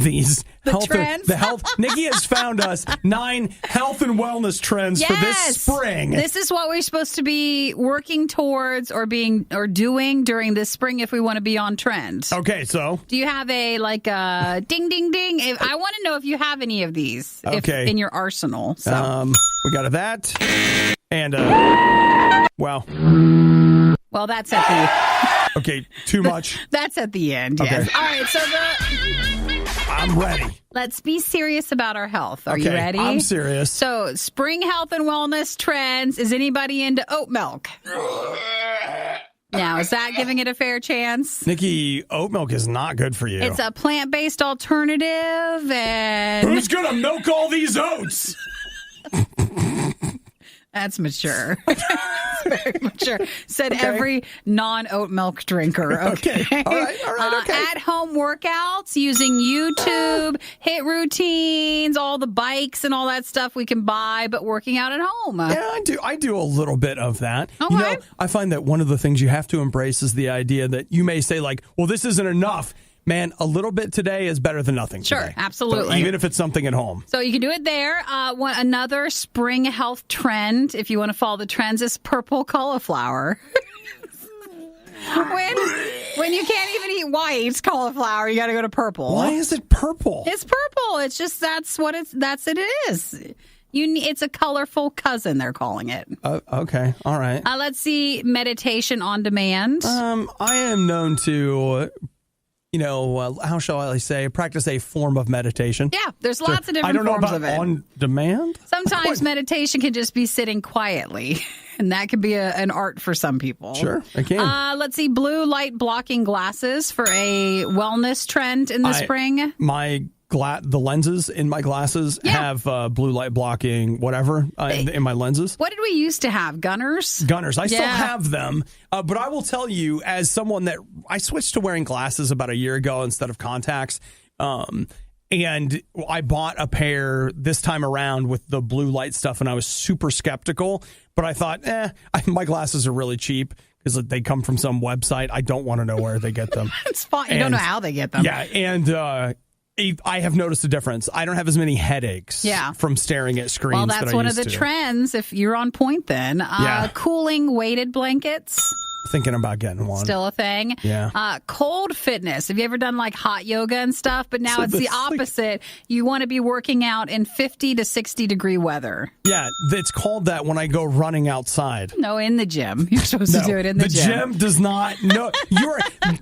these trends. Nikki has found us 9 health and wellness trends for this spring. This is what we're supposed to be working towards or doing during this spring if we want to be on trend. Okay, so do you have a ding ding ding? I want to know if you have any of these in your arsenal. So we got that and wow. Well, that's at the okay, too much. That's at the end. Okay. Yes. All right, so I'm ready. Let's be serious about our health. Are you ready? I'm serious. So, spring health and wellness trends. Is anybody into oat milk? Now, is that giving it a fair chance? Nikki, oat milk is not good for you. It's a plant-based alternative, and who's going to milk all these oats? that's mature. Very mature. Said every non-oat milk drinker. Okay. All right. Okay. At-home workouts using YouTube, hit routines, all the bikes and all that stuff we can buy, but working out at home. Yeah, I do a little bit of that. Okay. You know, I find that one of the things you have to embrace is the idea that you may say, like, well, this isn't enough. Man, a little bit today is better than nothing Sure, today. absolutely. So even if it's something at home. So you can do it there. Another spring health trend, if you want to follow the trends, is purple cauliflower. When you can't even eat white cauliflower, you got to go to purple. Why is it purple? It's purple. It's just that's what it is. It's a colorful cousin, they're calling it. Okay. All right. Let's see. Meditation on demand. I am known to, how shall I say, practice a form of meditation. Yeah, there's lots of different I don't know forms about of it. on demand. Sometimes meditation can just be sitting quietly, and that could be an art for some people. Sure, it can. Let's see. Blue light blocking glasses for a wellness trend in the spring. The lenses in my glasses have blue light blocking, whatever, in my lenses. What did we used to have? Gunners? I still have them. But I will tell you, as someone that I switched to wearing glasses about a year ago instead of contacts. And I bought a pair this time around with the blue light stuff, and I was super skeptical. But I thought, my glasses are really cheap because they come from some website. I don't want to know where they get them. It's fine. You don't know how they get them. Yeah, and I have noticed a difference. I don't have as many headaches from staring at screens. Well, that's one of the trends. If you're on point, then cooling weighted blankets. Thinking about getting one. Still a thing. Yeah. Cold fitness. Have you ever done like hot yoga and stuff? But now it's the opposite. You want to be working out in 50 to 60 degree weather. Yeah, it's called that when I go running outside. No, in the gym. You're supposed to do it in the gym. The gym does not. No,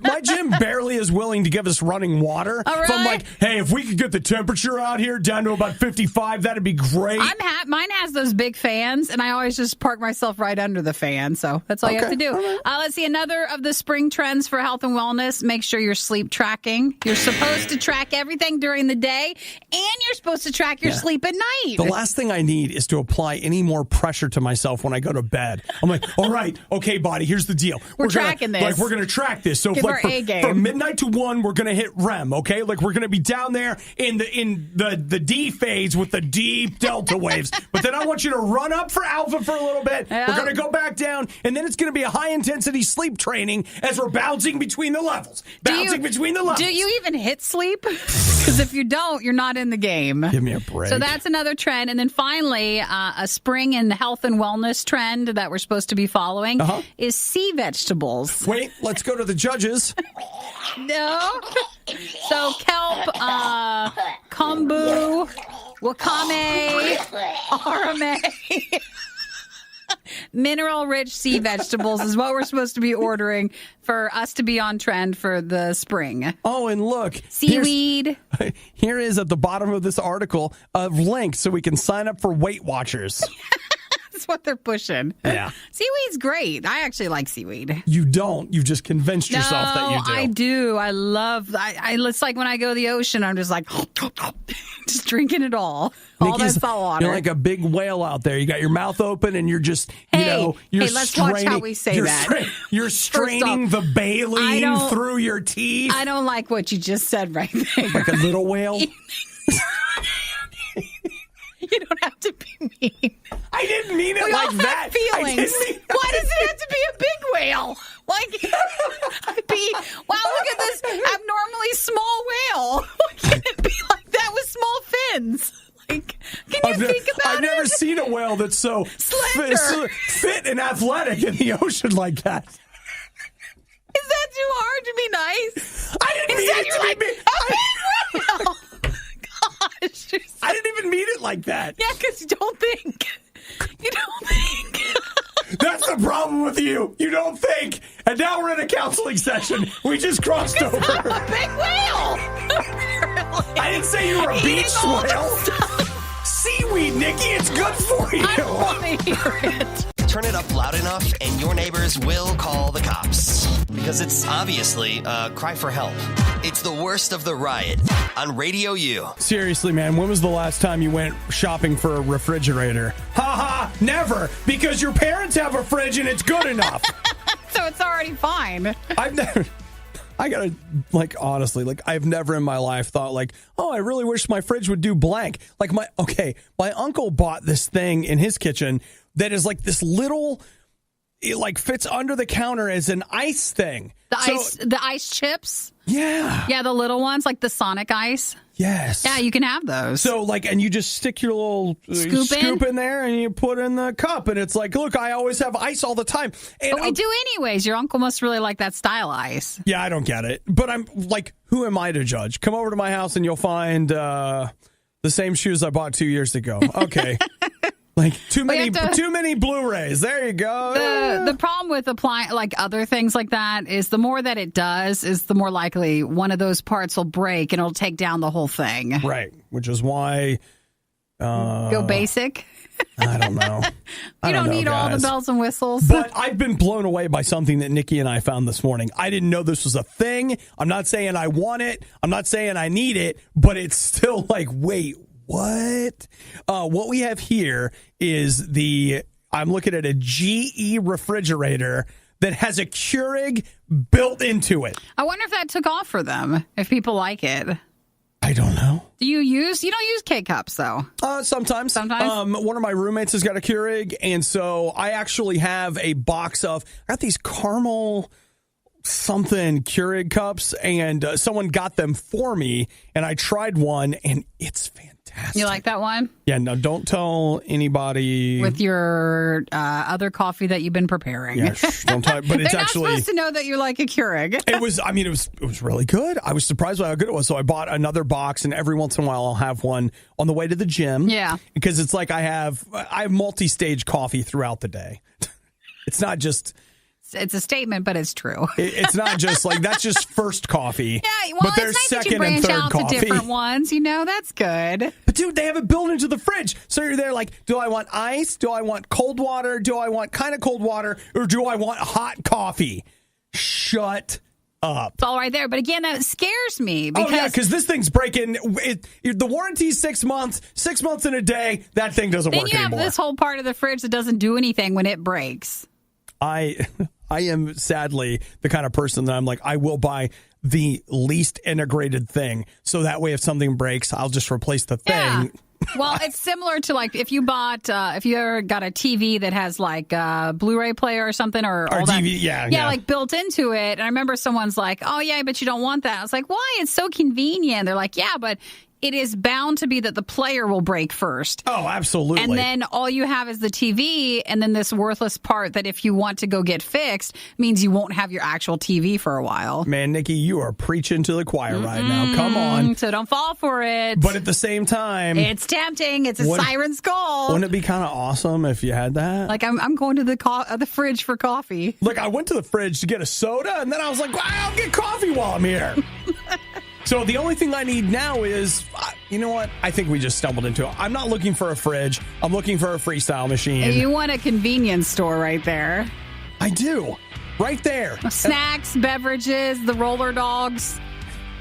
my gym barely is willing to give us running water. All right. So I'm like, hey, if we could get the temperature out here down to about 55, that'd be great. Mine has those big fans, and I always just park myself right under the fan. So that's all you have to do. Right. Let's see, another of the spring trends for health and wellness. Make sure you're sleep tracking. You're supposed to track everything during the day, and you're supposed to track your sleep at night. The last thing I need is to apply any more pressure to myself when I go to bed. I'm like, all right, okay, body, here's the deal. We're tracking this. Like, we're going to track this. So from midnight to 1, we're going to hit REM, okay? Like, we're going to be down there in the D phase with the deep delta waves. But then I want you to run up for alpha for a little bit. Yep. We're going to go back down, and then it's going to be a high-intensity sleep training as we're bouncing between the levels. Do you even hit sleep? Because if you don't, you're not in the game. Give me a break. So that's another trend. And then finally, a spring and health and wellness trend that we're supposed to be following is sea vegetables. Wait, let's go to the judges. No. So kelp, kombu, wakame, arame. Mineral-rich sea vegetables is what we're supposed to be ordering for us to be on trend for the spring. Oh, and look. Seaweed. Here is at the bottom of this article a link so we can sign up for Weight Watchers. That's what they're pushing. Yeah. Seaweed's great. I actually like seaweed. You don't. You've just convinced yourself that you do. I do. I love it's like when I go to the ocean, I'm just like just drinking it all. All that salt water. You're like a big whale out there. You got your mouth open and you're just, you're let's watch how we say that. You're straining the baleen through your teeth. I don't like what you just said right there. Like a little whale? You don't have to be mean. I didn't mean it we like all that. Have feelings. Why does it have to be a big whale? Wow, look at this abnormally small whale. Why can't it be like that with small fins? Like, can you think about it? I've never seen a whale that's so fit and athletic in the ocean like that. Is that too hard to be nice? I didn't mean it to be a big whale. Gosh. I didn't even mean it like that. Yeah, because you don't think. You don't think. That's the problem with you. You don't think. And now we're in a counseling session. We just crossed over. I'm a big whale. I didn't say you were a beach whale. Seaweed, Nikki, it's good for you. I don't want to hear it. Turn it up loud enough and your neighbors will call the cops. Because it's obviously a cry for help. It's the worst of the riot on RadioU. Seriously, man, when was the last time you went shopping for a refrigerator? Ha, never, because your parents have a fridge and it's good enough. So it's already fine. Honestly, I've never in my life thought I really wish my fridge would do blank. My uncle bought this thing in his kitchen that is this little, it fits under the counter as an ice thing. The ice chips? Yeah. Yeah, the little ones, like the Sonic ice. Yes. Yeah, you can have those. So, and you just stick your little scoop in there and you put in the cup. And it's look, I always have ice all the time. And but we do anyways. Your uncle must really like that style ice. Yeah, I don't get it. But I'm who am I to judge? Come over to my house and you'll find the same shoes I bought 2 years ago. Okay. Too many Blu-rays. There you go. The problem with applying other things like that is the more that it does is the more likely one of those parts will break and it'll take down the whole thing. Right, which is why go basic. I don't know. You don't need all the bells and whistles. But I've been blown away by something that Nikki and I found this morning. I didn't know this was a thing. I'm not saying I want it. I'm not saying I need it, but it's still wait, what? What we have here is I'm looking at a GE refrigerator that has a Keurig built into it. I wonder if that took off for them, if people like it. I don't know. You don't use K-Cups, though? Sometimes. Sometimes? One of my roommates has got a Keurig, and so I actually have a box I got these caramel something Keurig cups, and someone got them for me, and I tried one, and it's fantastic. You like that one? Yeah, no, don't tell anybody. With your other coffee that you've been preparing. Yeah, don't tell. But it's They're actually not supposed to know that you like a Keurig. It was really good. I was surprised by how good it was. So I bought another box, and every once in a while I'll have one on the way to the gym. Yeah, because it's I have multi-stage coffee throughout the day. It's not just. It's a statement, but it's true. It's not just that's just first coffee. Yeah, well, but there's it's nice second that you and branch third out coffee. to different ones. That's good. But dude, they have it built into the fridge. So you're there do I want ice? Do I want cold water? Do I want kind of cold water? Or do I want hot coffee? Shut up. It's all right there. But again, that scares me. Because this thing's breaking. The warranty's 6 months. 6 months in a day, that thing doesn't work anymore. Then you have this whole part of the fridge that doesn't do anything when it breaks. I am sadly the kind of person that I'm I will buy the least integrated thing. So that way, if something breaks, I'll just replace the thing. Yeah. Well, it's similar to if you bought, if you ever got a TV that has a Blu-ray player or something or all that. DVD, yeah, built into it. And I remember someone's oh yeah, but you don't want that. I was why? It's so convenient. They're yeah, but it is bound to be that the player will break first. Oh, absolutely. And then all you have is the TV, and then this worthless part that if you want to go get fixed means you won't have your actual TV for a while. Man, Nikki, you are preaching to the choir right now. Come on. So don't fall for it. But at the same time, it's tempting. It's a siren's call. Wouldn't it be kind of awesome if you had that? I'm going to the fridge for coffee. I went to the fridge to get a soda, and then I was I'll get coffee while I'm here. So the only thing I need now is, you know what? I think we just stumbled into it. I'm not looking for a fridge. I'm looking for a freestyle machine. You want a convenience store right there. I do. Right there. Snacks, beverages, the roller dogs.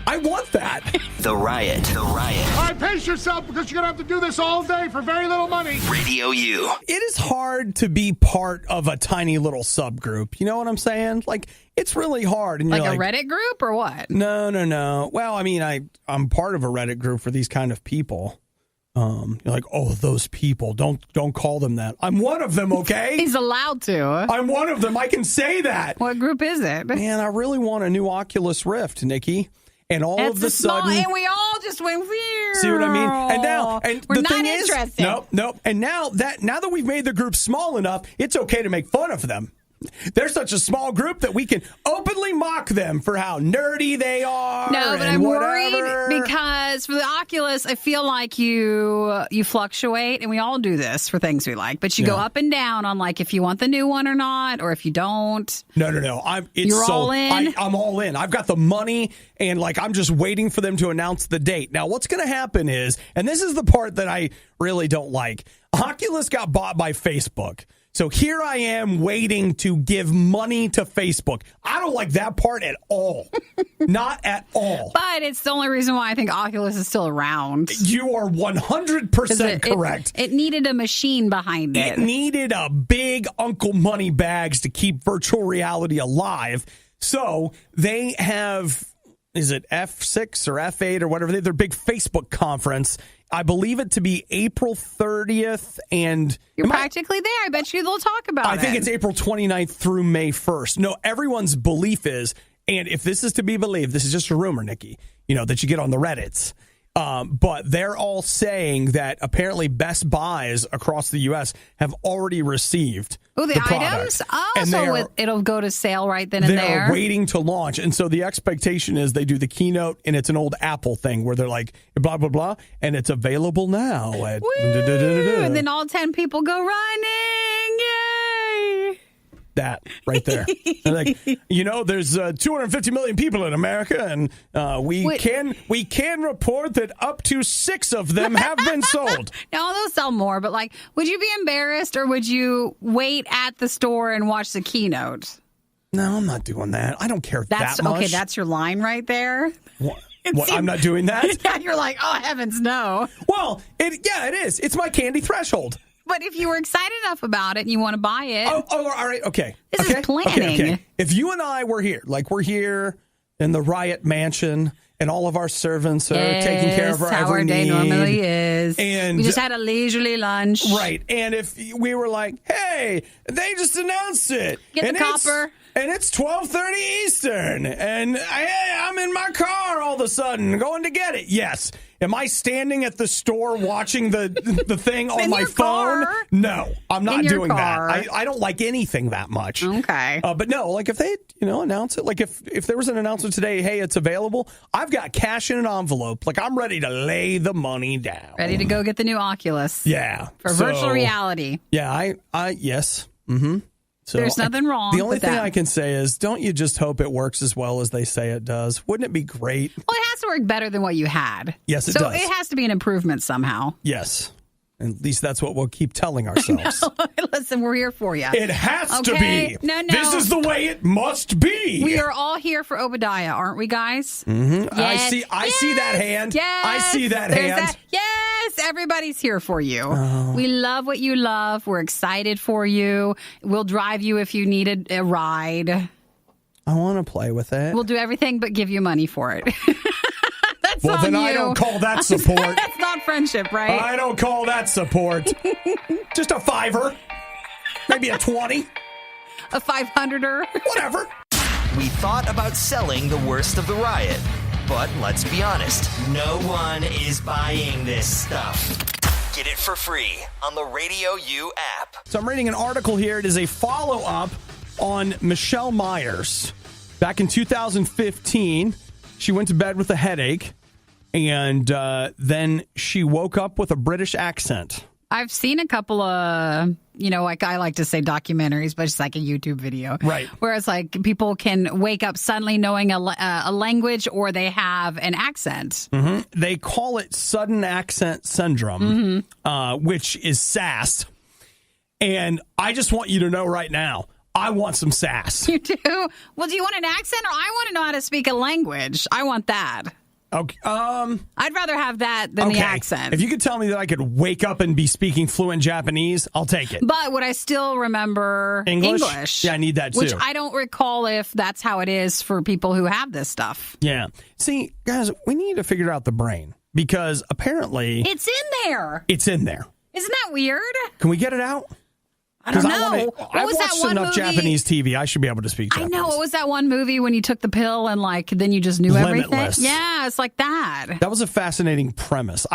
I want that. The Riot. All right, pace yourself because you're going to have to do this all day for very little money. RadioU. It is hard to be part of a tiny little subgroup. You know what I'm saying? It's really hard. And you're a Reddit group or what? No. Well, I mean, I'm part of a Reddit group for these kind of people. You're oh, those people. Don't call them that. I'm one of them, okay? He's allowed to. I'm one of them. I can say that. What group is it? Man, I really want a new Oculus Rift, Nikki. And all of a sudden, and we all just went weird. See what I mean? And we're the not thing interested. Nope. And now that we've made the group small enough, it's okay to make fun of them. They're such a small group that we can openly mock them for how nerdy they are. No, but I'm worried because for the Oculus, I feel like you fluctuate, and we all do this for things we like. But you go up and down on like if you want the new one or not, or if you don't. No. You're all in? I'm all in. I've got the money, and like I'm just waiting for them to announce the date. Now, what's going to happen is, and this is the part that I really don't like, Oculus got bought by Facebook. So here I am waiting to give money to Facebook. I don't like that part at all. Not at all. But it's the only reason why I think Oculus is still around. You are 100% correct. It needed a machine behind it. It needed a big Uncle Money bags to keep virtual reality alive. So they have, is it F6 or F8 or whatever, their big Facebook conference. I believe it to be April 30th, and you're practically there. I bet you they'll talk about it. I think it's April 29th through May 1st. No, everyone's belief is, and if this is to be believed, this is just a rumor, Nikki, that you get on the Reddits. But they're all saying that apparently Best Buys across the U.S. have already received the items? Oh, and so it'll go to sale right then and there? They're waiting to launch. And so the expectation is they do the keynote, and it's an old Apple thing where they're like, blah, blah, blah, and it's available now. And then all 10 people go running. Yay! That right there. Like, there's 250 million people in America, and we can report that up to 6 of them have been sold. No, they'll sell more, but would you be embarrassed, or would you wait at the store and watch the keynote? No, I'm not doing that. I don't care that much. Okay, that's your line right there. What? I'm not doing that? Yeah, you're like, oh, heavens, no. Well, it is. It's my candy threshold. But if you were excited enough about it and you want to buy it. Oh, all right. Okay. This is planning. Okay. If you and I were here, we're here in the RIOT mansion, and all of our servants are taking care of our every need. Our day normally is. And we just had a leisurely lunch. Right. And if we were like, hey, they just announced it. Get the copper. And it's 12:30 Eastern. And I'm in my car all of a sudden going to get it. Yes. Am I standing at the store watching the thing on my phone? Car? No, I'm not doing car. that. I don't like anything that much. Okay. But no, if they announce it, if there was an announcement today, hey, it's available, I've got cash in an envelope. I'm ready to lay the money down. Ready to go get the new Oculus. Yeah. For virtual reality. Yeah, yes. Mm-hmm. So there's nothing wrong. The only thing I can say is, don't you just hope it works as well as they say it does? Wouldn't it be great? Well, it has to work better than what you had. Yes, it does. So it has to be an improvement somehow. Yes. At least that's what we'll keep telling ourselves. Listen, we're here for you. It has to be. No. This is the way it must be. We are all here for Obadiah, aren't we, guys? Mm-hmm. Yes. I see that hand. Yes. I see that hand. Yes, everybody's here for you. Oh. We love what you love. We're excited for you. We'll drive you if you need a ride. I want to play with it. We'll do everything but give you money for it. Well, then I don't call that support. That's not friendship, right? I don't call that support. Just a $5, maybe a 20, a 500er, whatever. We thought about selling the worst of the riot, but let's be honest, no one is buying this stuff. Get it for free on the RadioU app. So I'm reading an article here. It is a follow-up on Michelle Myers. Back in 2015, she went to bed with a headache, and then she woke up with a British accent. I've seen a couple of, I like to say documentaries, but it's like a YouTube video. Right. Where it's people can wake up suddenly knowing a language, or they have an accent. Mm-hmm. They call it sudden accent syndrome, which is sass. And I just want you to know right now, I want some sass. You do? Well, do you want an accent, or I want to know how to speak a language? I want that. Okay. I'd rather have that than the accent. If you could tell me that I could wake up and be speaking fluent Japanese, I'll take it. But would I still remember English? Yeah, I need that too. Which I don't recall if that's how it is for people who have this stuff. Yeah. See, guys, we need to figure out the brain, because apparently it's in there. It's in there. Isn't that weird? Can we get it out? I don't know. I've watched enough Japanese TV. I should be able to speak Japanese. I know. What was that one movie when you took the pill and then you just knew Limitless. everything? Yeah, it's like that. That was a fascinating premise.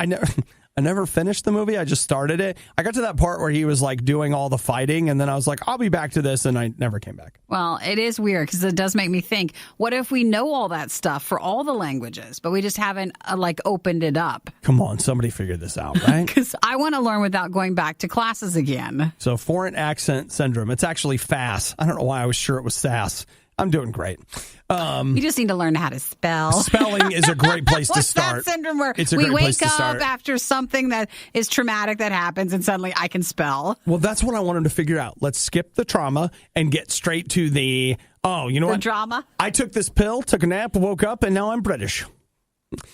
I never finished the movie. I just started it. I got to that part where he was like doing all the fighting, and then I was like, I'll be back to this, and I never came back. Well, it is weird because it does make me think, what if we know all that stuff for all the languages, but we just haven't opened it up? Come on, somebody figure this out, right? Because I want to learn without going back to classes again. So foreign accent syndrome. It's actually FAS. I don't know why I was sure it was SAS. I'm doing great. You just need to learn how to spell. Spelling is a great place to start. What's that syndrome where it's a we great place wake to start. up after something that is traumatic that happens and suddenly I can spell? Well, that's what I wanted to figure out. Let's skip the trauma and get straight to the, you know what? The drama? I took this pill, took a nap, woke up, and now I'm British.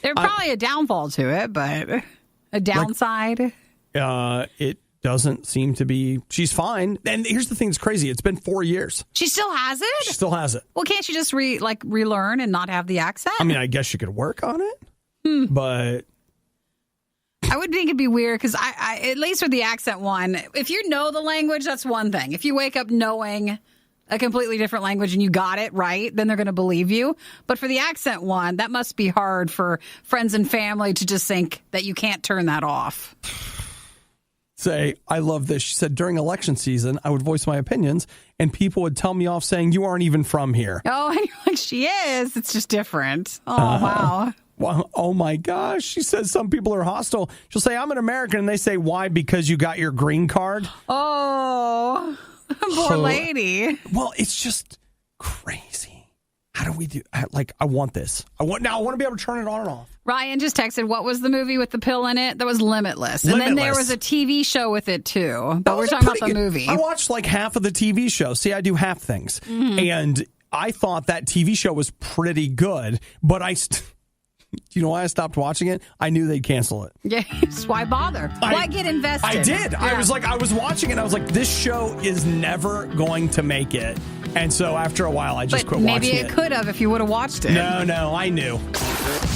There's probably a downfall to it, but a downside? It doesn't seem to be. She's fine. And here's the thing that's crazy. It's been 4 years. She still has it? She still has it. Well, can't she just relearn and not have the accent? I mean, I guess she could work on it, but I would think it'd be weird because I at least with the accent one, if you know the language, that's one thing. If you wake up knowing a completely different language and you got it right, then they're going to believe you. But for the accent one, that must be hard for friends and family to just think that you can't turn that off. Say, I love this. She said, during election season, I would voice my opinions, and people would tell me off saying, you aren't even from here. Oh, and you're like, she is. It's just different. Oh, wow. Well, oh, my gosh. She says some people are hostile. She'll say, I'm an American, and they say, why? Because you got your green card? Oh, poor lady. Well, it's just crazy. How do we do? I want this. I want to be able to turn it on and off. Ryan just texted, what was the movie with the pill in it? That was Limitless. And then there was a TV show with it, too. But we're talking about the movie. I watched like half of the TV show. See, I do half things. Mm-hmm. And I thought that TV show was pretty good. But you know why I stopped watching it? I knew they'd cancel it. Yes, why bother? Why get invested? I did. Yeah. I was watching it, and I was like, this show is never going to make it. And so after a while, I just quit watching it. Maybe it could have if you would have watched it. No, I knew.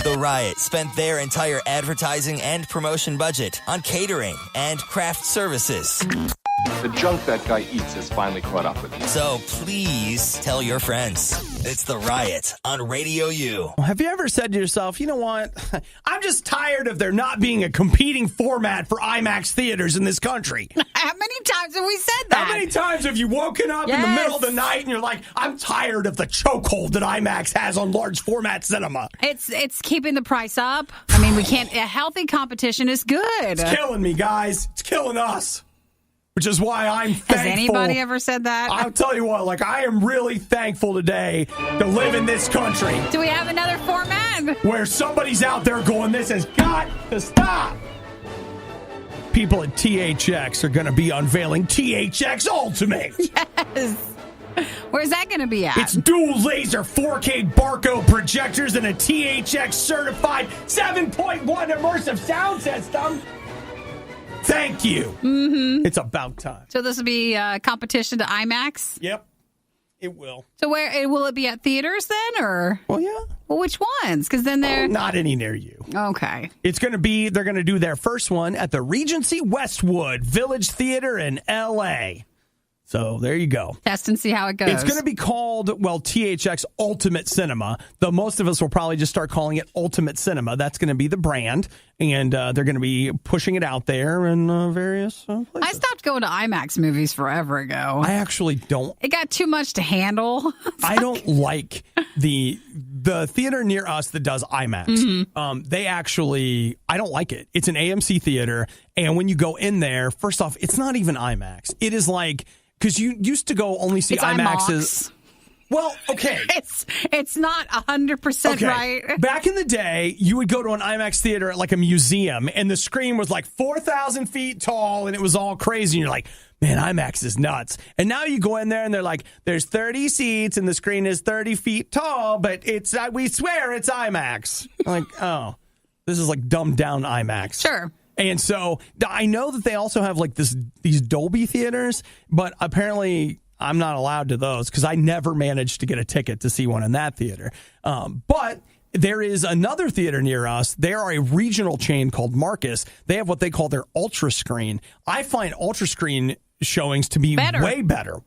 The Riot spent their entire advertising and promotion budget on catering and craft services. The junk that guy eats has finally caught up with me. So please tell your friends. It's The Riot on RadioU. Have you ever said to yourself, you know what? I'm just tired of there not being a competing format for IMAX theaters in this country. How many times have we said that? How many times have you woken up in the middle of the night and you're like, I'm tired of the chokehold that IMAX has on large format cinema? It's keeping the price up. I mean, we can't. A healthy competition is good. It's killing me, guys. It's killing us. Which is why I'm thankful. Has anybody ever said that? I'll tell you what, I am really thankful today to live in this country. Do we have another format? Where somebody's out there going, this has got to stop. People at THX are going to be unveiling THX Ultimate. Yes. Where's that going to be at? It's dual laser 4K Barco projectors and a THX certified 7.1 immersive sound system. Thank you. Mm-hmm. It's about time. So this will be a competition to IMAX? Yep, it will. So will it be at theaters then, or? Well, yeah. Well, which ones? Because then they're not any near you. Okay. It's going to be. They're going to do their first one at the Regency Westwood Village Theater in L.A. So there you go. Test and see how it goes. It's going to be called, THX Ultimate Cinema, though most of us will probably just start calling it Ultimate Cinema. That's going to be the brand, and they're going to be pushing it out there in various places. I stopped going to IMAX movies forever ago. I actually don't. It got too much to handle. I don't like the theater near us that does IMAX. Mm-hmm. I don't like it. It's an AMC theater, and when you go in there, first off, it's not even IMAX. It is like... Because you used to go only see IMAXs. Well, okay. It's not 100% right. Back in the day, you would go to an IMAX theater at like a museum, and the screen was like 4,000 feet tall, and it was all crazy. And you're like, man, IMAX is nuts. And now you go in there, and they're like, there's 30 seats, and the screen is 30 feet tall, but we swear it's IMAX. I'm like, oh, this is like dumbed down IMAX. Sure. And so I know that they also have like these Dolby theaters, but apparently I'm not allowed to those because I never managed to get a ticket to see one in that theater. But there is another theater near us. They are a regional chain called Marcus. They have what they call their Ultra Screen. I find Ultra Screen showings to be way better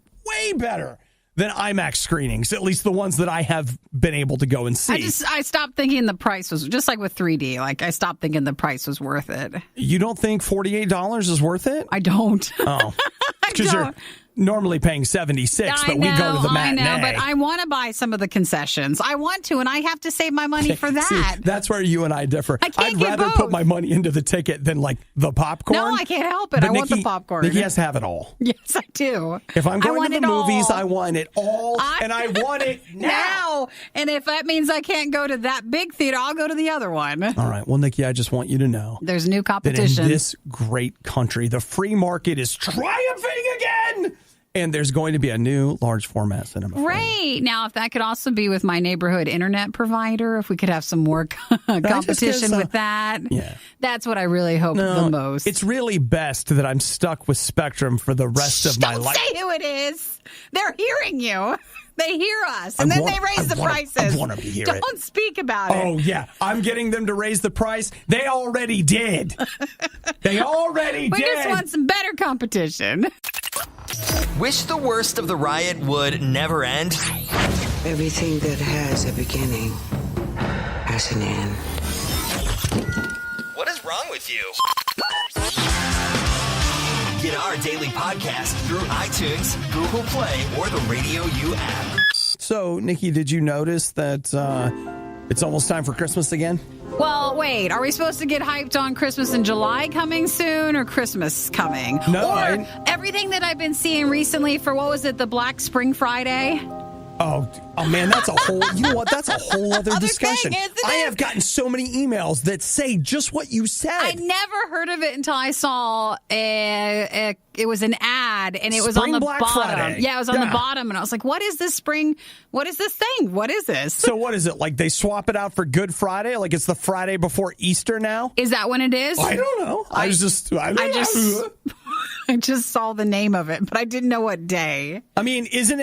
than IMAX screenings, at least the ones that I have been able to go and see. I stopped thinking the price was, just like with 3D, like I stopped thinking the price was worth it. You don't think $48 is worth it? I don't. Oh. Because you're normally paying $76, but we go to the matinee. I know, but I want to buy some of the concessions. I want to, and I have to save my money for that. See, that's where you and I differ. I'd rather put my money into the ticket than like the popcorn. No, I can't help it. But I want the popcorn. Nikki has to have it all. Yes, I do. If I'm going to the movies, all. I want it all, and I want it now. And if that means I can't go to that big theater, I'll go to the other one. All right. Well, Nikki, I just want you to know there's new competition. That in this great country, the free market is triumphing again. And there's going to be a new large format cinema. Great. Now, if that could also be with my neighborhood internet provider, if we could have some more competition with that. Yeah. That's what I really hope the most. It's really best that I'm stuck with Spectrum for the rest of my life. Don't say who it is. They're hearing you. They hear us, and then they raise the prices. I want to hear it. Don't speak about it. Oh, yeah. I'm getting them to raise the price. They already did. They already did. We just want some better competition. Wish the worst of the riot would never end? Everything that has a beginning has an end. What is wrong with you? Get our daily podcast through iTunes, Google Play, or the RadioU app. So, Nikki, did you notice that it's almost time for Christmas again? Well, wait. Are we supposed to get hyped on Christmas in July coming soon or Christmas coming? No. Or everything that I've been seeing recently for, what was it, the Black Spring Friday? Oh man, that's a whole, you know what? That's a whole other discussion. Thing, isn't it? I have gotten so many emails that say just what you said. I never heard of it until I saw it was an ad, and it was on the Black bottom. Friday. Yeah, it was on the bottom, and I was like, what is this spring? What is this thing? What is this? So what is it? Like they swap it out for Good Friday? Like it's the Friday before Easter now? Is that when it is? I don't know. I just saw the name of it, but I didn't know what day. I mean, isn't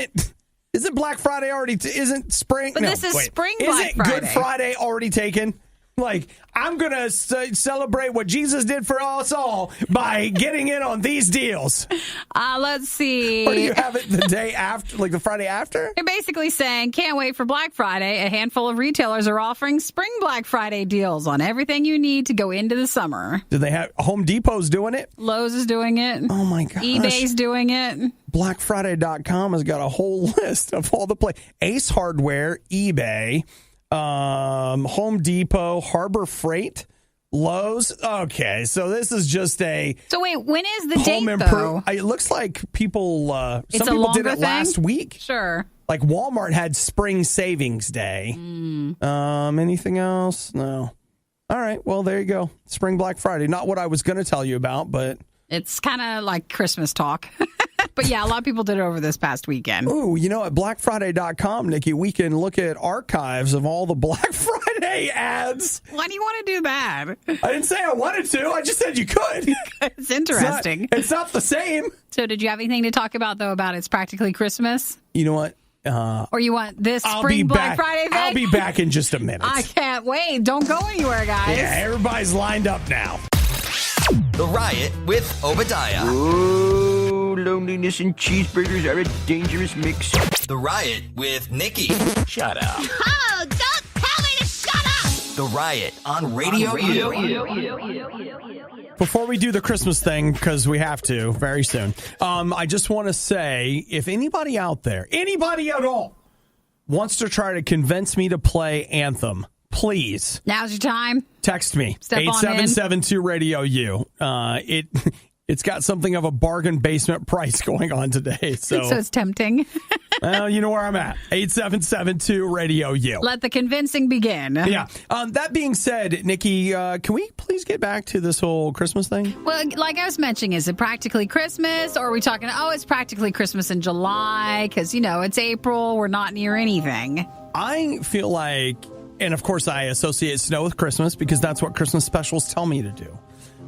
Black Friday already? Isn't spring? But this is spring Black Friday. Isn't Good Friday. Friday already taken? Like, I'm going to celebrate what Jesus did for us all by getting in on these deals. Let's see. Or do you have it the day after, like the Friday after? They're basically saying, can't wait for Black Friday. A handful of retailers are offering spring Black Friday deals on everything you need to go into the summer. Do they have Home Depot's doing it? Lowe's is doing it. Oh, my gosh. eBay's doing it. BlackFriday.com has got a whole list of all the Ace Hardware, eBay, Home Depot, Harbor Freight, Lowe's. Okay, so this is just a. So wait, when is the date though? It looks like people. Some it's people did it thing? last week. Sure. Like Walmart had Spring Savings Day. Anything else? No. All right. Well, there you go. Spring Black Friday. Not what I was going to tell you about, but it's kind of like Christmas talk. But yeah, a lot of people did it over this past weekend. Ooh, at BlackFriday.com, Nikki, we can look at archives of all the Black Friday ads. Why do you want to do that? I didn't say I wanted to. I just said you could. It's interesting. It's not the same. So did you have anything to talk about, though, about It's Practically Christmas? You know what? Or you want this spring Black Friday thing? I'll be back in just a minute. I can't wait. Don't go anywhere, guys. Yeah, everybody's lined up now. The Riot with Obadiah. Oh, loneliness and cheeseburgers are a dangerous mix. The Riot with Nikki. Shut up. Oh, don't tell me to shut up! The Riot on RadioU. Before we do the Christmas thing, because we have to very soon, I just want to say, if anybody out there, anybody at all, wants to try to convince me to play Anthem, please. Now's your time. Text me. Step 8772 RadioU. It's got something of a bargain basement price going on today. So it's tempting. Well, you know where I'm at. 8772 RadioU. Let the convincing begin. Yeah. That being said, Nikki, can we please get back to this whole Christmas thing? Well, like I was mentioning, is it practically Christmas? Or are we talking, it's practically Christmas in July? Because, it's April. We're not near anything. I feel like, and of course I associate snow with Christmas because that's what Christmas specials tell me to do.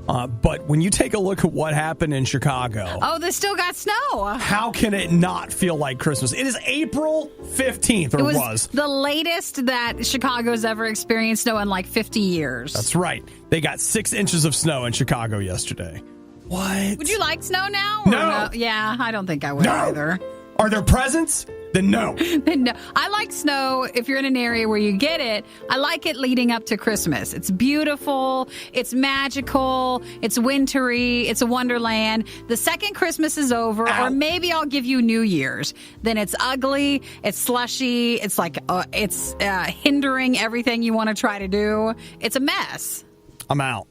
But when you take a look at what happened in Chicago... Oh, they still got snow. How can it not feel like Christmas? It is April 15th, or it was the latest that Chicago's ever experienced snow in like 50 years. That's right. They got 6 inches of snow in Chicago yesterday. What? Would you like snow now? No. Yeah, I don't think I would either. Are there presents? Then no. No. I like snow if you're in an area where you get it. I like it leading up to Christmas. It's beautiful. It's magical. It's wintry. It's a wonderland. The second Christmas is over, or maybe I'll give you New Year's. Then it's ugly. It's slushy. It's like it's hindering everything you want to try to do. It's a mess. I'm out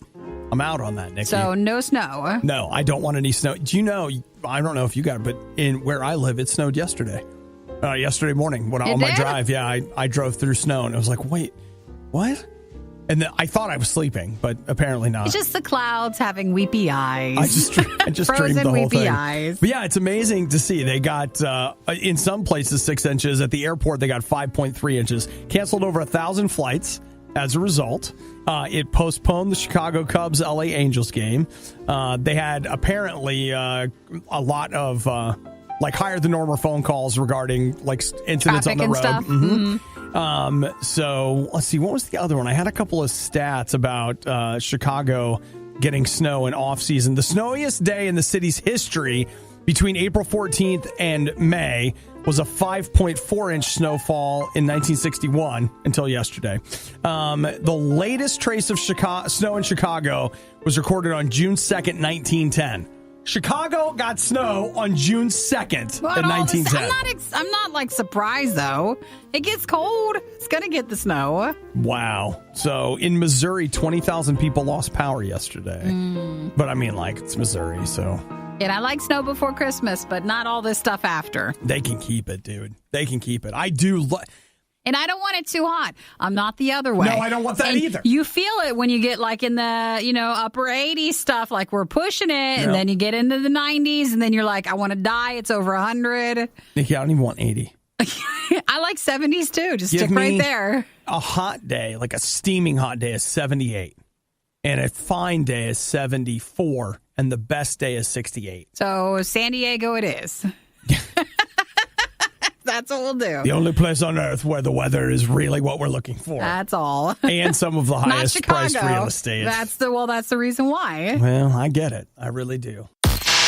on that, Nikki. So no snow. No, I don't want any snow. Do you know, I don't know if you got it, but in where I live, it snowed yesterday. Yesterday morning on my drive. Yeah, I drove through snow and it was like, wait, what? And then I thought I was sleeping, but apparently not. It's just the clouds having weepy eyes. I just Frozen dreamed the whole weepy thing. eyes. But yeah, it's amazing to see. They got, in some places, 6 inches. At the airport, they got 5.3 inches. Canceled over 1,000 flights as a result. It postponed the Chicago Cubs LA Angels game. They had apparently a lot of higher than normal phone calls regarding incidents traffic on the road. Stuff. Mm-hmm. So let's see, what was the other one? I had a couple of stats about Chicago getting snow in off season. The snowiest day in the city's history between April 14th and May was a 5.4 inch snowfall in 1961 until yesterday. The latest trace of snow in Chicago was recorded on June 2nd, 1910. Chicago got snow on June 2nd in 1910. I'm not surprised though. It gets cold. It's gonna get the snow. Wow. So in Missouri, 20,000 people lost power yesterday. But I mean, it's Missouri, so. And I like snow before Christmas, but not all this stuff after. They can keep it, dude. They can keep it. I do. And I don't want it too hot. I'm not the other way. No, I don't want that either. You feel it when you get in the, upper 80s stuff, we're pushing it. Yep. And then you get into the 90s and then you're like, I want to die. It's over 100. Nikki, I don't even want 80. I like 70s too. Just stick right there. A hot day, a steaming hot day is 78. And a fine day is 74. And the best day is 68. So San Diego it is. That's what we'll do. The only place on earth where the weather is really what we're looking for. That's all. And some of the highest priced real estate. That's the reason why. Well, I get it. I really do.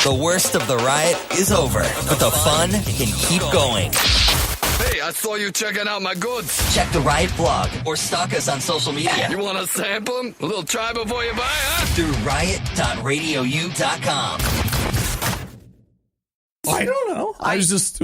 The worst of the riot is over, but the fun can keep going. Hey, I saw you checking out my goods. Check the Riot blog or stalk us on social media. You want to sample them? A little try before you buy, huh? Through riot.radiou.com. I don't know. I just